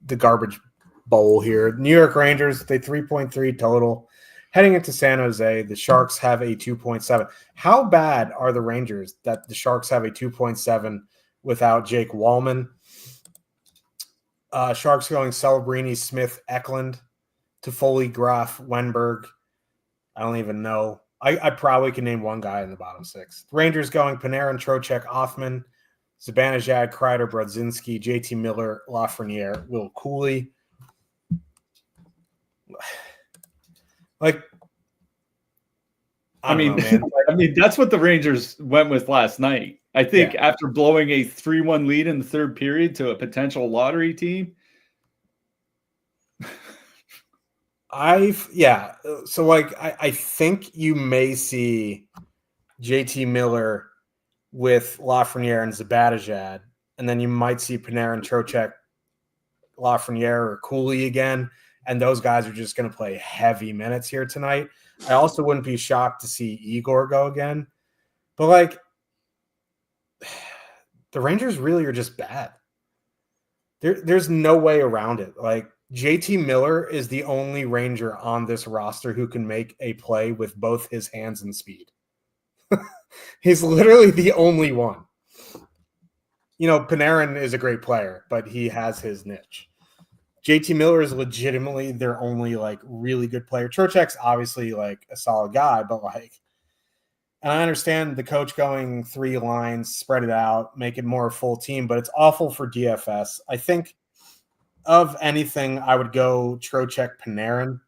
The garbage bowl here. New York Rangers, they 3.3 total. Heading into San Jose, the Sharks have a 2.7. How bad are the Rangers that the Sharks have a 2.7 without Jake Wallman? Sharks going Celebrini, Smith, Eklund, Toffoli, Graf, Wenberg. I don't even know. I probably can name one guy in the bottom 6. Rangers going Panarin, Trocheck, Othman, Zibanejad, Kreider, Brodzinski, JT Miller, Lafreniere, Will Cooley. Like, I mean, that's what the Rangers went with last night. I think after blowing a 3-1 lead in the third period to a potential lottery team. So I think you may see JT Miller with Lafreniere and Zibanejad, and then you might see Panarin, Trocheck, Lafreniere, or Cooley again, and those guys are just going to play heavy minutes here tonight. I also wouldn't be shocked to see Igor go again, but the Rangers really are just bad. There's no way around it. Like, JT Miller is the only Ranger on this roster who can make a play with both his hands and speed. He's literally the only one. Panarin is a great player, but he has his niche. JT Miller is legitimately their only really good player. Trocheck's obviously a solid guy, but and I understand the coach going 3 lines, spread it out, make it more a full team, but it's awful for DFS. I think of anything, I would go Trocheck, Panarin.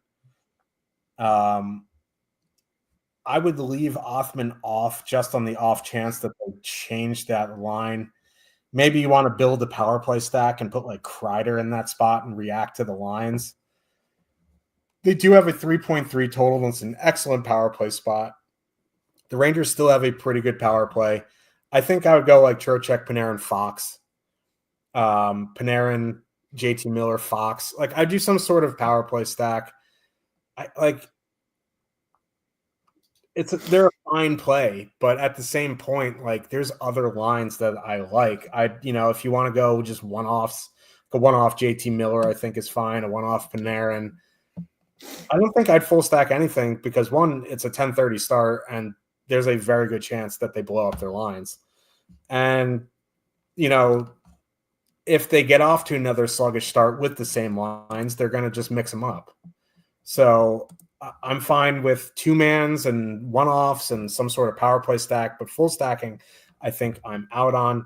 I would leave Othman off just on the off chance that they change that line. Maybe you want to build a power play stack and put Kreider in that spot and react to the lines. They do have a 3.3 total, and it's an excellent power play spot. The Rangers still have a pretty good power play. I think I would go Trocheck, Panarin, Fox. Panarin, JT Miller, Fox. I'd do some sort of power play stack. They're a fine play, but at the same point, there's other lines that I like. If you want to go just one-offs, a one-off JT Miller, I think is fine. A one-off Panarin. I don't think I'd full stack anything because one, it's a 10:30 start, and there's a very good chance that they blow up their lines. And if they get off to another sluggish start with the same lines, they're going to just mix them up. So I'm fine with 2-mans and one-offs and some sort of power play stack, but full stacking, I think I'm out on.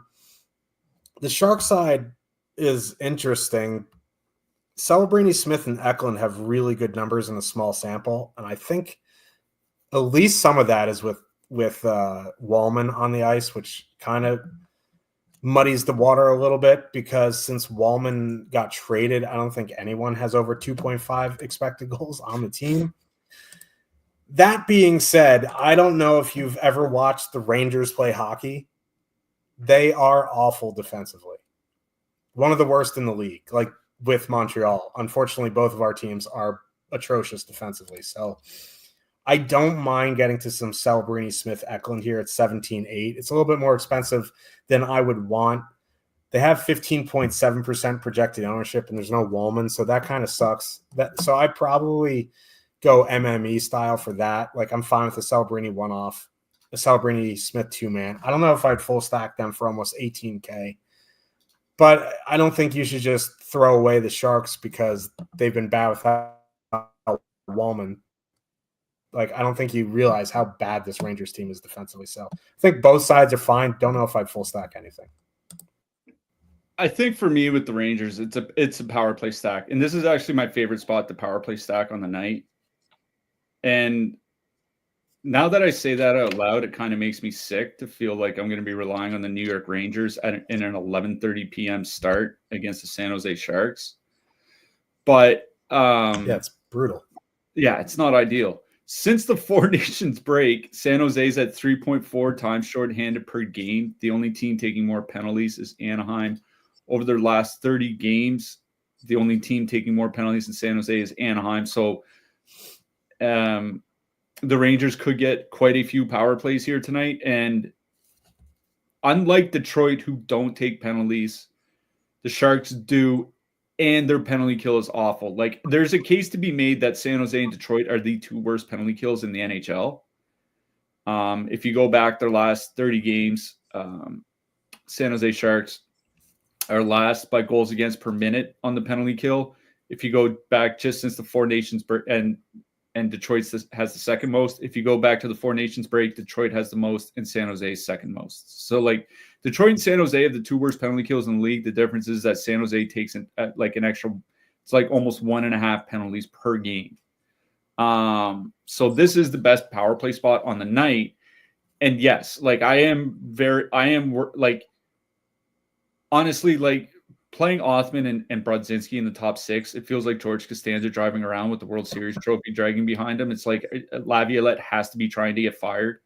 The Shark side is interesting. Celebrini, Smith, and Eklund have really good numbers in a small sample, and I think at least some of that is with with Wallman on the ice, which kind of muddies the water a little bit because since Wallman got traded, I don't think anyone has over 2.5 expected goals on the team. That being said, I don't know if you've ever watched the Rangers play hockey. They are awful defensively. One of the worst in the league, like with Montreal. Unfortunately, both of our teams are atrocious defensively. So I don't mind getting to some Celebrini Smith Eklund here at 17.8. It's a little bit more expensive than I would want. They have 15.7% projected ownership, and there's no Wallman, so that kind of sucks. So I probably go MME style for that. Like, I'm fine with the Celebrini one-off, the Celebrini Smith two-man. I don't know if I'd full stack them for almost 18K, but I don't think you should just throw away the Sharks because they've been bad without Wallman. Like, I don't think you realize how bad this Rangers team is defensively. So I think both sides are fine. Don't know if I'd full stack anything. I think for me with the Rangers, it's a power play stack. And this is actually my favorite spot, the power play stack on the night. And now that I say that out loud, it kind of makes me sick to feel like I'm going to be relying on the New York Rangers in an 11:30 p.m. start against the San Jose Sharks. But yeah, it's brutal. Yeah, it's not ideal. Since the Four Nations break, San Jose's at 3.4 times shorthanded per game. The only team taking more penalties is Anaheim. Over their last 30 games, the only team taking more penalties than San Jose is Anaheim. So the Rangers could get quite a few power plays here tonight. And unlike Detroit, who don't take penalties, the Sharks do, and their penalty kill is awful. Like, there's a case to be made that San Jose and Detroit are the two worst penalty kills in the NHL. If you go back their last 30 games, San Jose Sharks are last by goals against per minute on the penalty kill. If you go back just since the Four Nations break, and Detroit has the second most. If you go back to the Four Nations break, Detroit has the most and San Jose is second most. So, like, Detroit and San Jose have the two worst penalty kills in the league. The difference is that San Jose takes an extra, it's like almost 1.5 penalties per game. So this is the best power play spot on the night. And yes, like, honestly, like, playing Othman and Brodzinski in the top six, it feels like George Costanza driving around with the World Series trophy dragging behind him. It's like Laviolette has to be trying to get fired.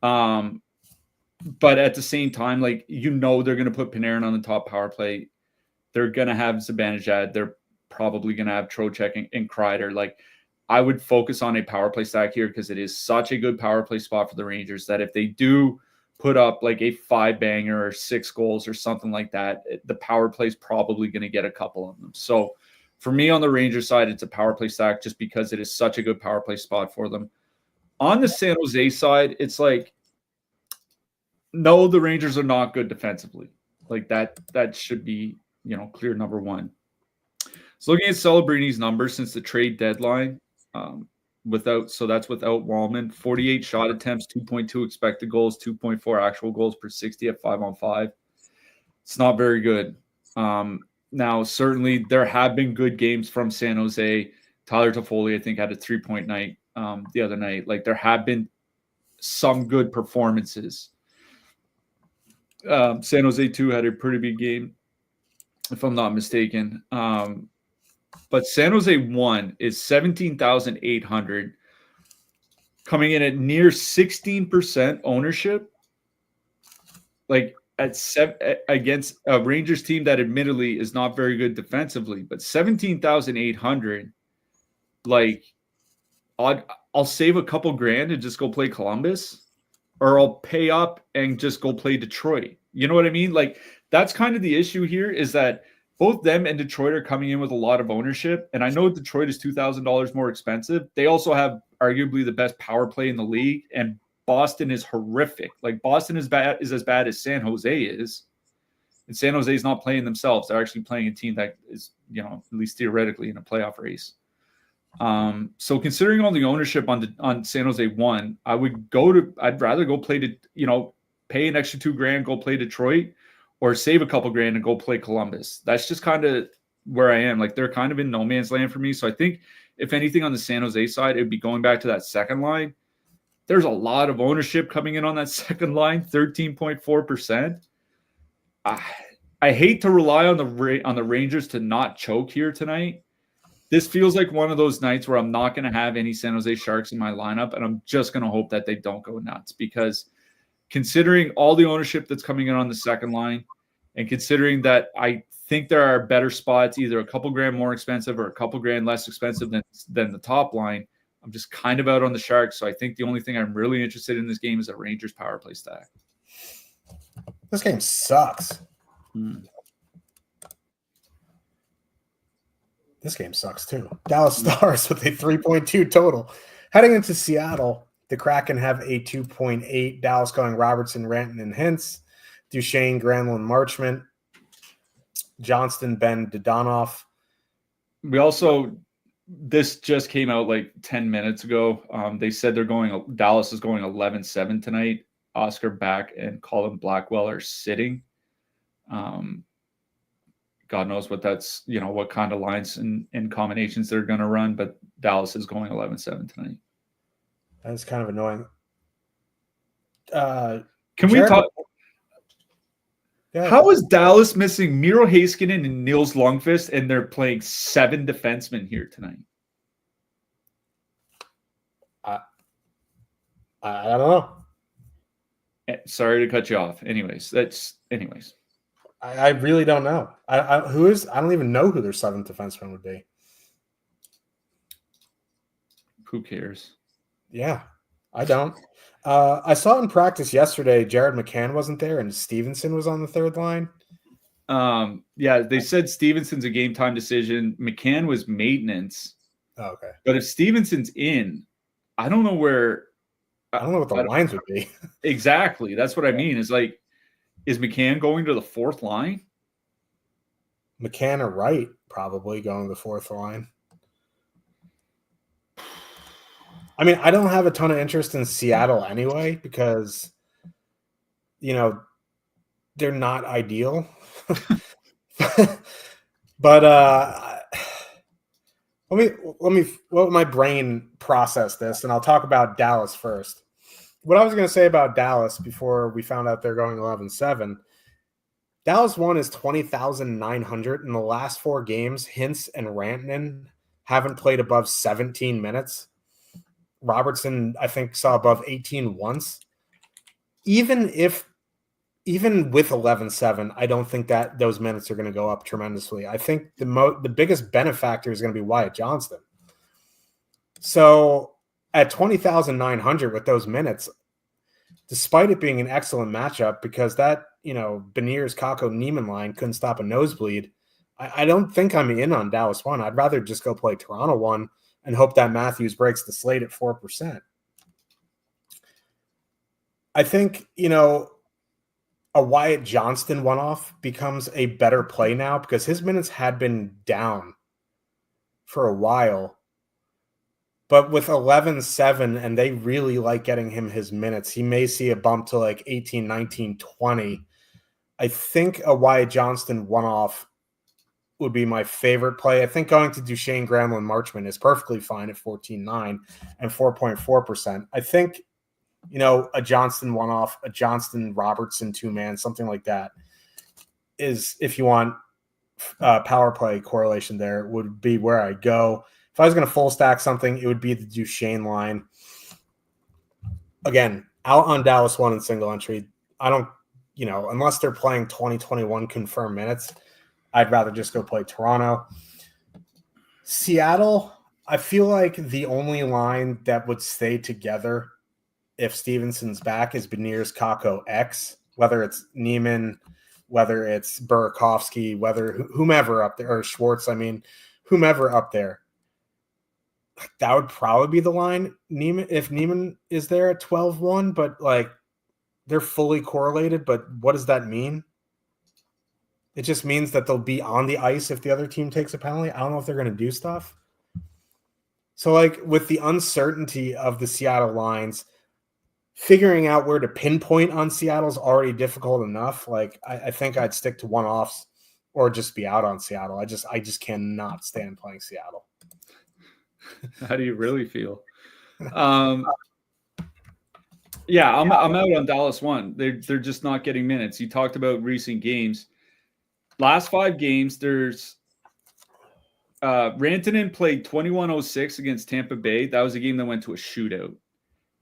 But at the same time, like, they're going to put Panarin on the top power play. They're going to have Zibanejad. They're probably going to have Trocheck and Kreider. Like, I would focus on a power play stack here because it is such a good power play spot for the Rangers that if they do put up like a 5-banger or 6 goals or something like that, the power play is probably going to get a couple of them. So for me on the Rangers side, it's a power play stack just because it is such a good power play spot for them. On the San Jose side, it's like, no, the Rangers are not good defensively. Like, that should be, clear number one. So looking at Celebrini's numbers since the trade deadline, that's without Wallman, 48 shot attempts, 2.2 expected goals, 2.4 actual goals per 60 at 5-on-5. It's not very good. Now, certainly there have been good games from San Jose. Tyler Toffoli, I think, had a 3-point night the other night. Like, there have been some good performances. San Jose, too, had a pretty big game, if I'm not mistaken. But San Jose 1 is 17,800, coming in at near 16% ownership. Like, against a Rangers team that admittedly is not very good defensively, but 17,800, like, I'll save a couple grand and just go play Columbus, or I'll pay up and just go play Detroit. You know what I mean? Like, that's kind of the issue here, is that both them and Detroit are coming in with a lot of ownership. And I know Detroit is $2,000 more expensive. They also have arguably the best power play in the league. And Boston is horrific. Like, Boston is as bad as San Jose is. And San Jose is not playing themselves. They're actually playing a team that is, at least theoretically, in a playoff race. So considering all the ownership on San Jose 1, I'd rather go play pay an extra $2,000, go play Detroit, or save a couple grand and go play Columbus. That's just kind of where I am. Like, they're kind of in no man's land for me. So I think if anything on the San Jose side, it'd be going back to that second line there's a lot of ownership coming in on that second line, 13.4%. I hate to rely on the Rangers to not choke here tonight. This feels like one of those nights where I'm not going to have any San Jose Sharks in my lineup, and I'm just going to hope that they don't go nuts, because considering all the ownership that's coming in on the second line, and considering that I think there are better spots, either a couple grand more expensive or a couple grand less expensive than the top line, I'm just kind of out on the Sharks. So I think the only thing I'm really interested in this game is a Rangers power play stack. This game sucks. This game sucks too. Dallas Stars with a 3.2 total. Heading into Seattle, the Kraken have a 2.8. Dallas going Robertson, Rantanen, and Hintz. Duchesne, Granlund, Marchment. Johnston, Ben, Dodonov. This just came out like 10 minutes ago. They said Dallas is going 11-7 tonight. Oscar Back and Colin Blackwell are sitting. God knows what that's, what kind of lines and combinations they're going to run, but Dallas is going 11-7 tonight. That's kind of annoying. Can we talk? How is Dallas missing Miro Heiskanen and Nils Lundqvist, and they're playing 7 defensemen here tonight? I don't know. Sorry to cut you off. Anyways. I really don't know. I don't even know who their 7th defenseman would be. Who cares? Yeah, I don't. I saw in practice yesterday, Jared McCann wasn't there and Stevenson was on the third line. Yeah, they said Stevenson's a game time decision. McCann was maintenance. Oh, okay. But if Stevenson's in, I don't know what the lines would be. Exactly. That's what I mean. Is McCann going to the fourth line? McCann or Wright probably going to the fourth line. I mean, I don't have a ton of interest in Seattle anyway because, they're not ideal. But let me let my brain process this, and I'll talk about Dallas first. What I was going to say about Dallas before we found out they're going 11-7, Dallas won is 20,900 in the last 4 games. Hintz and Rantanen haven't played above 17 minutes. Robertson, I think, saw above 18 once. Even with 11-7, I don't think that those minutes are going to go up tremendously. I think the biggest benefactor is going to be Wyatt Johnston. So at 20,900 with those minutes, despite it being an excellent matchup, because that, Beniers, Kakko, Neiman line couldn't stop a nosebleed, I don't think I'm in on Dallas 1. I'd rather just go play Toronto 1 and hope that Matthews breaks the slate at 4%. I think, a Wyatt Johnston one-off becomes a better play now because his minutes had been down for a while. But with 11-7, and they really like getting him his minutes, he may see a bump to like 18, 19, 20. I think a Wyatt Johnston one-off would be my favorite play. I think going to Duchesne, Granlund, Marchment is perfectly fine at 14.9 and 4.4%. I think, a Johnston one-off, a Johnston Robertson two-man, something like that is, if you want power play correlation there, would be where I go. If I was going to full stack something, it would be the Duchesne line. Again, out on Dallas 1 in single entry. I don't, unless they're playing 2021 confirmed minutes, I'd rather just go play Toronto. Seattle, I feel like the only line that would stay together if Stevenson's back is Beniers, Kakko, X, whether it's Neiman, whether it's Burakovsky, whether whomever up there, or Schwartz, whomever up there. That would probably be the line. If Neiman is there at 12-1, but they're fully correlated, but what does that mean? It just means that they'll be on the ice if the other team takes a penalty. I don't know if they're going to do stuff. So with the uncertainty of the Seattle lines, figuring out where to pinpoint on Seattle's already difficult enough. I think I'd stick to one-offs or just be out on Seattle. I just cannot stand playing Seattle. How do you really feel? Yeah, I'm out on Dallas 1. They're just not getting minutes. You talked about recent games. Last 5 games, there's Rantanen played 21:06 against Tampa Bay. That was a game that went to a shootout.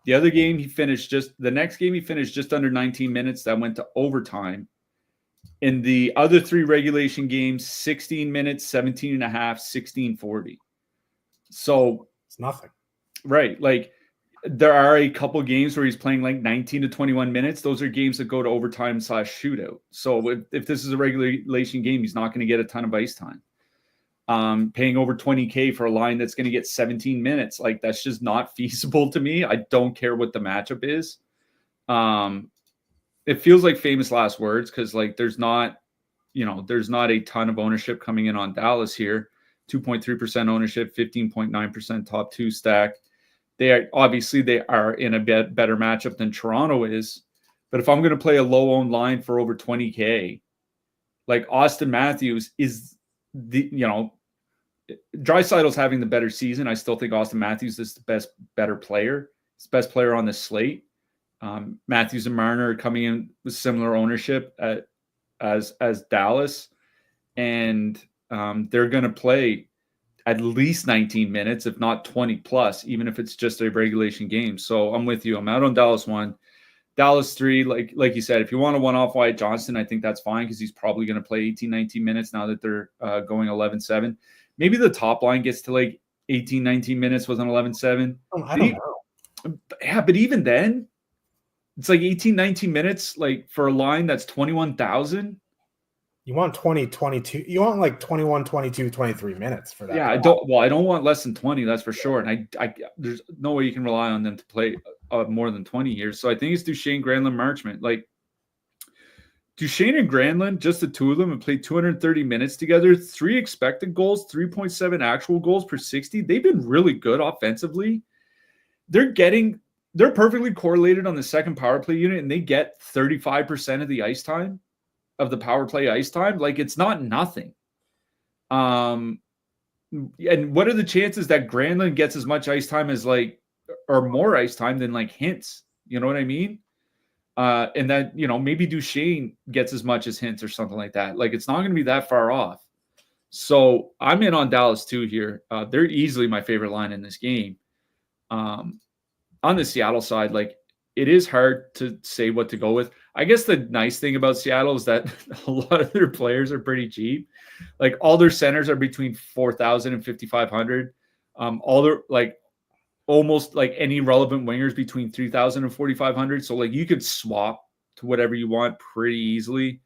The other game the next game he finished just under 19 minutes. That went to overtime. In the other 3 regulation games, 16 minutes, 17 and a half, 16:40. So it's nothing. Right. Like there are a couple games where he's playing like 19 to 21 minutes. Those are games that go to overtime / shootout. So if this is a regulation game, he's not going to get a ton of ice time. Paying over $20K for a line that's going to get 17 minutes. Like that's just not feasible to me. I don't care what the matchup is. It feels like famous last words because like there's not a ton of ownership coming in on Dallas here. 2.3% ownership, 15.9% top 2 stack. They are in a better matchup than Toronto is. But if I'm going to play a low owned line for over 20K, like Austin Matthews is Draisaitl's having the better season. I still think Austin Matthews is the better player. He's the best player on the slate. Matthews and Marner are coming in with similar ownership as Dallas, and they're going to play at least 19 minutes, if not 20 plus, even if it's just a regulation game. So I'm with you. I'm out on Dallas 1. Dallas 3, like you said, if you want a one-off Wyatt Johnston, I think that's fine because he's probably going to play 18, 19 minutes now that they're going 11-7. Maybe the top line gets to like 18, 19 minutes with an 11-7. I don't know. Yeah, but even then, it's like 18, 19 minutes, like for a line that's 21,000. You want 20, 22. You want like 21, 22, 23 minutes for that. Yeah, I don't want less than 20, that's for sure. And I there's no way you can rely on them to play more than 20 years. So I think it's Duchesne, Granlund, Marchment. Like Duchesne and Granlund, just the two of them, have played 230 minutes together, 3 expected goals, 3.7 actual goals per 60. They've been really good offensively. They're perfectly correlated on the second power play unit, and they get 35% of the ice time, of the power play ice time. Like it's not nothing. And what are the chances that Granlund gets as much ice time as or more ice time than like Hintz? You know what I mean? And that, maybe Duchesne gets as much as Hintz or something like that. Like it's not going to be that far off. So I'm in on Dallas 2 here. They're easily my favorite line in this game. On the Seattle side, like it is hard to say what to go with. I guess the nice thing about Seattle is that a lot of their players are pretty cheap. Like all their centers are between 4,000 and 5,500. All their almost like any relevant wingers between 3,000 and 4,500. So like you could swap to whatever you want pretty easily.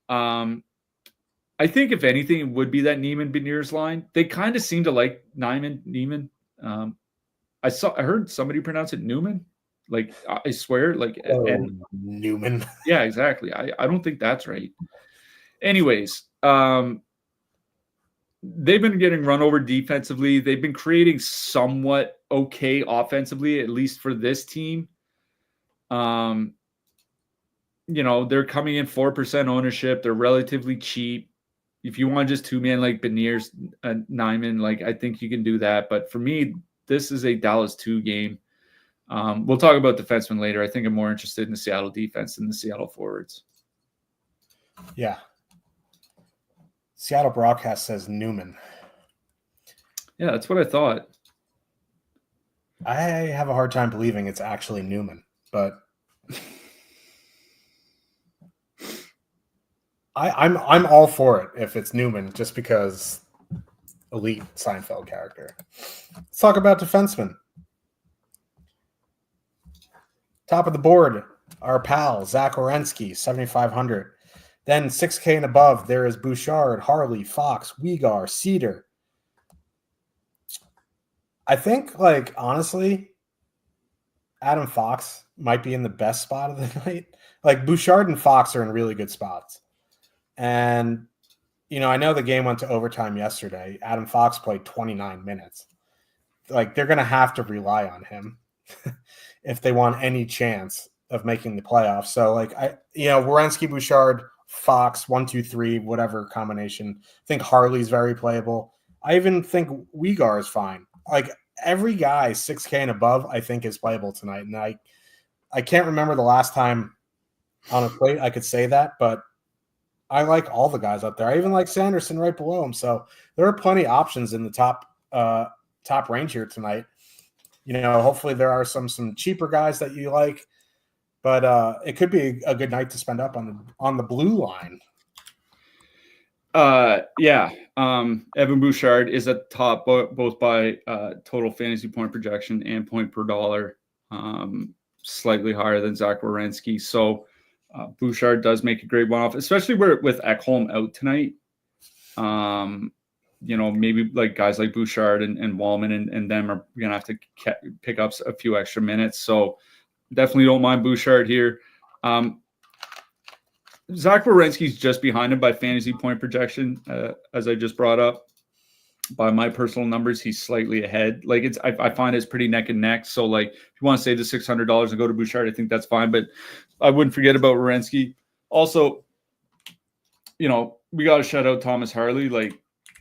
I think if anything, it would be that Neiman-Beniers line. They kind of seem to like Neiman. I heard somebody pronounce it Newman. Like I swear, Newman. Yeah, exactly. I don't think that's right. Anyways, they've been getting run over defensively. They've been creating somewhat okay offensively, at least for this team. They're coming in 4% ownership. They're relatively cheap. If you want just 2-man like Beniers and Nyman, like I think you can do that. But for me, this is a Dallas 2 game. We'll talk about defensemen later. I think I'm more interested in the Seattle defense than the Seattle forwards. Yeah. Seattle broadcast says Newman. Yeah, that's what I thought. I have a hard time believing it's actually Newman, but I'm all for it if it's Newman, just because elite Seinfeld character. Let's talk about defensemen. Top of the board, our pal Zach Werenski, 7,500. Then 6K and above, there is Bouchard, Harley, Fox, Weegar, Cedar. I think, honestly, Adam Fox might be in the best spot of the night. Like, Bouchard and Fox are in really good spots. And, I know the game went to overtime yesterday. Adam Fox played 29 minutes. Like, they're going to have to rely on him if they want any chance of making the playoffs. So, Werenski, Bouchard, Fox, 1, 2, 3, whatever combination. I think Harley's very playable. I even think Weegar is fine. Like every guy 6K and above, I think is playable tonight. And I can't remember the last time on a plate I could say that, but I like all the guys up there. I even like Sanderson right below him. So there are plenty of options in the top range here tonight. Hopefully there are some cheaper guys that you like, but it could be a good night to spend up on the blue line. Evan Bouchard is at the top both by total fantasy point projection and point per dollar, slightly higher than Zach Werenski. So Bouchard does make a great one-off, especially with Ekholm out tonight. Maybe like guys like Bouchard and Wallman and them are going to have to pick up a few extra minutes. So definitely don't mind Bouchard here. Zach Werenski's just behind him by fantasy point projection, as I just brought up. By my personal numbers, he's slightly ahead. Like I find it's pretty neck and neck. So like if you want to save the $600 and go to Bouchard, I think that's fine. But I wouldn't forget about Werenski. Also, we got to shout out Thomas Harley. Like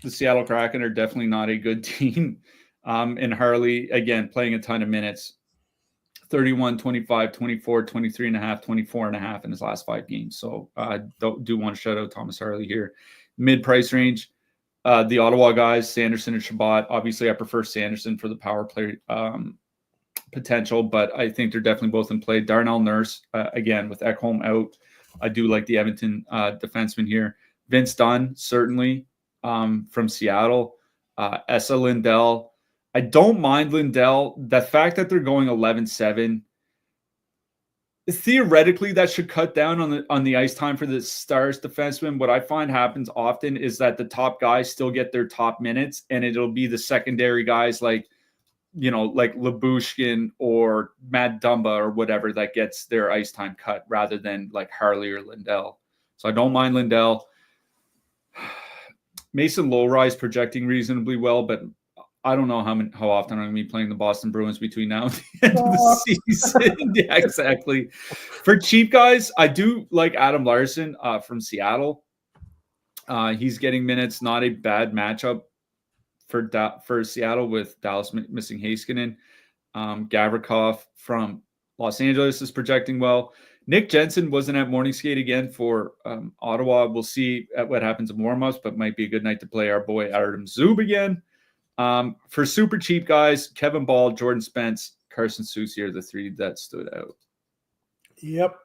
the Seattle Kraken are definitely not a good team. And Harley, again, playing a ton of minutes. 31, 25, 24, 23 and a half, 24 and a half in his last 5 games. So I do want to shout out Thomas Harley here. Mid-price range. The Ottawa guys, Sanderson and Shabbat. Obviously, I prefer Sanderson for the power play potential, but I think they're definitely both in play. Darnell Nurse, again, with Ekholm out. I do like the Edmonton defenseman here. Vince Dunn, certainly, from Seattle. Esa Lindell. I don't mind Lindell. The fact that they're going 11-7, theoretically, that should cut down on the ice time for the Stars defenseman. What I find happens often is that the top guys still get their top minutes, and it'll be the secondary guys like Lyubushkin or Matt Dumba or whatever that gets their ice time cut rather than like Harley or Lindell. So I don't mind Lindell. Mason Lohrei projecting reasonably well, but I don't know how often I'm going to be playing the Boston Bruins between now and the end of the season. Yeah, exactly. For cheap guys, I do like Adam Larson from Seattle. He's getting minutes, not a bad matchup for Seattle with Dallas missing Heiskanen. Gavrikov from Los Angeles is projecting well. Nick Jensen wasn't at morning skate again for Ottawa. We'll see what happens in warm-ups, but might be a good night to play our boy Artem Zub again. For super cheap guys, Kevin Ball, Jordan Spence, Carson Soucy are the 3 that stood out. Yep.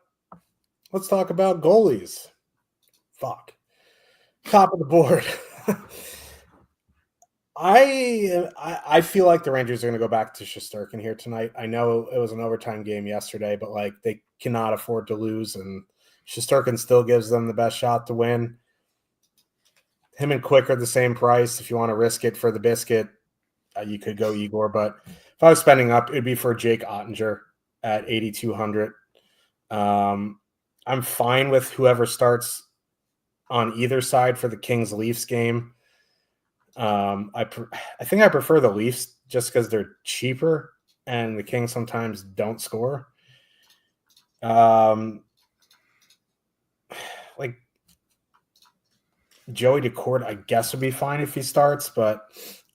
Let's talk about goalies. Fuck. Top of the board. I feel like the Rangers are going to go back to Shesterkin here tonight. I know it was an overtime game yesterday, but like they cannot afford to lose, and Shesterkin still gives them the best shot to win. Him and Quick are the same price. If you want to risk it for the biscuit, you could go Igor. But if I was spending up, it'd be for Jake Ottinger at 8,200. I'm fine with whoever starts on either side for the Kings-Leafs game. I think I prefer the Leafs just because they're cheaper and the Kings sometimes don't score. Like Joey Decourt, I guess would be fine if he starts, but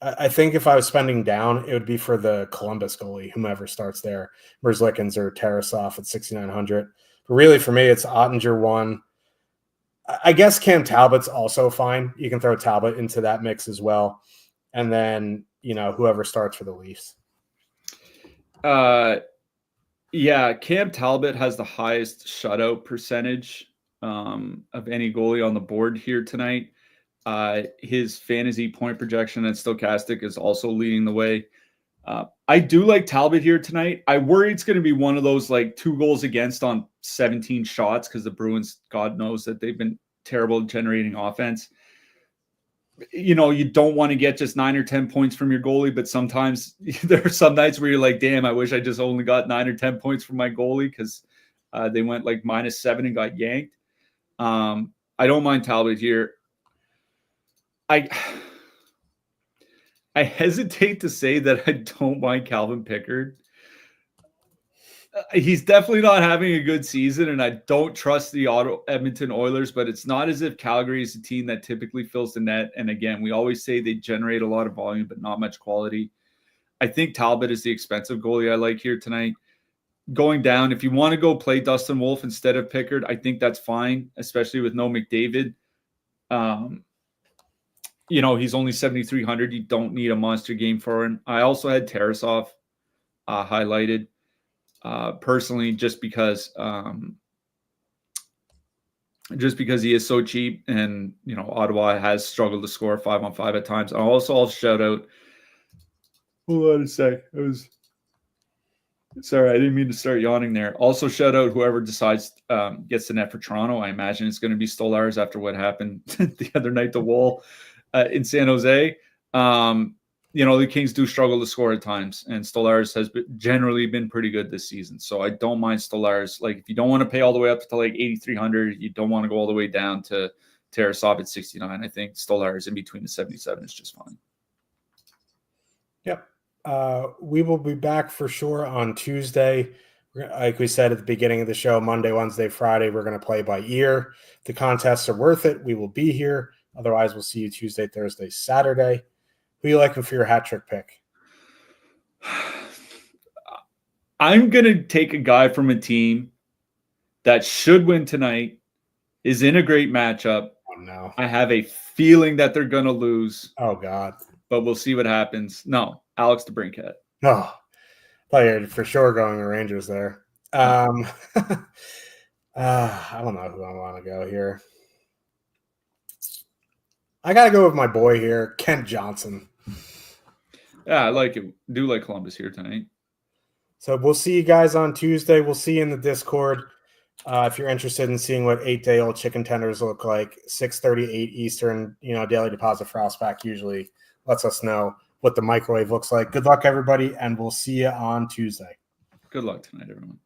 I think if I was spending down, it would be for the Columbus goalie, whomever starts there, Merzlikins or Tarasov at 6,900. But really, for me, it's Ottinger 1. I guess Cam Talbot's also fine. You can throw Talbot into that mix as well. And then, whoever starts for the Leafs. Yeah, Cam Talbot has the highest shutout percentage of any goalie on the board here tonight. His fantasy point projection and Stochastic is also leading the way. I do like Talbot here tonight. I worry it's going to be one of those like 2 goals against on 17 shots because the Bruins, God knows that they've been terrible at generating offense. You don't want to get just 9 or 10 points from your goalie, but sometimes there are some nights where you're like, damn, I wish I just only got 9 or 10 points from my goalie because they went like -7 and got yanked. I don't mind Talbot here. I hesitate to say that I don't mind Calvin Pickard. He's definitely not having a good season, and I don't trust the Edmonton Oilers, but it's not as if Calgary is a team that typically fills the net. And again, we always say they generate a lot of volume, but not much quality. I think Talbot is the expensive goalie I like here tonight. going down. If you want to go play Dustin Wolf instead of Pickard, I think that's fine, especially with no McDavid. He's only 7,300. You don't need a monster game for him. I also had Tarasov highlighted personally, just because he is so cheap, and Ottawa has struggled to score 5-on-5 at times. I'll shout out. Hold on a sec. Sorry, I didn't mean to start yawning there. Also, shout out whoever decides gets the net for Toronto. I imagine it's going to be Stolarz after what happened the other night to Woll in San Jose. The Kings do struggle to score at times, and Stolarz has generally been pretty good this season. So I don't mind Stolarz. Like, if you don't want to pay all the way up to like 8,300, you don't want to go all the way down to Tarasov at 69. I think Stolarz in between the 77 is just fine. Yep. We will be back for sure on Tuesday. Like we said at the beginning of the show, Monday, Wednesday, Friday, we're going to play by ear. If the contests are worth it, we will be here. Otherwise, we'll see you Tuesday, Thursday, Saturday. Who you liking for your hat trick pick? I'm going to take a guy from a team that should win tonight, is in a great matchup. Oh, no. I have a feeling that they're going to lose. Oh, God. But we'll see what happens. No, Alex DeBrincat. Oh, thought you were for sure going to Rangers there. I don't know who I want to go here. I got to go with my boy here, Kent Johnson. Yeah, I like it. Do like Columbus here tonight. So we'll see you guys on Tuesday. We'll see you in the Discord. If you're interested in seeing what 8-day-old chicken tenders look like, 6:38 Eastern, daily deposit Frostback usually lets us know what the microwave looks like. Good luck, everybody, and we'll see you on Tuesday. Good luck tonight, everyone.